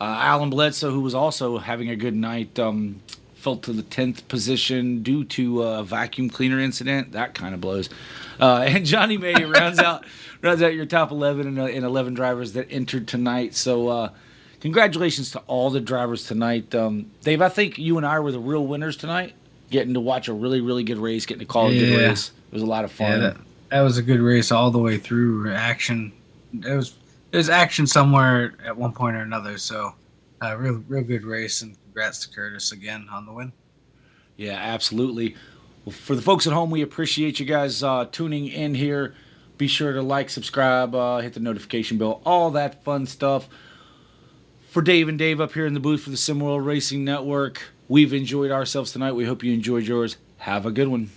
Alan Bledsoe, who was also having a good night, fell to the 10th position due to a vacuum cleaner incident. That kind of blows. And Johnny May rounds out your top 11 and 11 drivers that entered tonight. So congratulations to all the drivers tonight. Dave, I think you and I were the real winners tonight, getting to watch a really, really good race, getting to call a good race. It was a lot of fun. Yeah, that was a good race all the way through. Action. There's action somewhere at one point or another. So, real good race, and congrats to Curtis again on the win. Yeah, absolutely. Well, for the folks at home, we appreciate you guys tuning in here. Be sure to like, subscribe, hit the notification bell, all that fun stuff. For Dave and Dave up here in the booth for the SimWorld Racing Network, we've enjoyed ourselves tonight. We hope you enjoyed yours. Have a good one.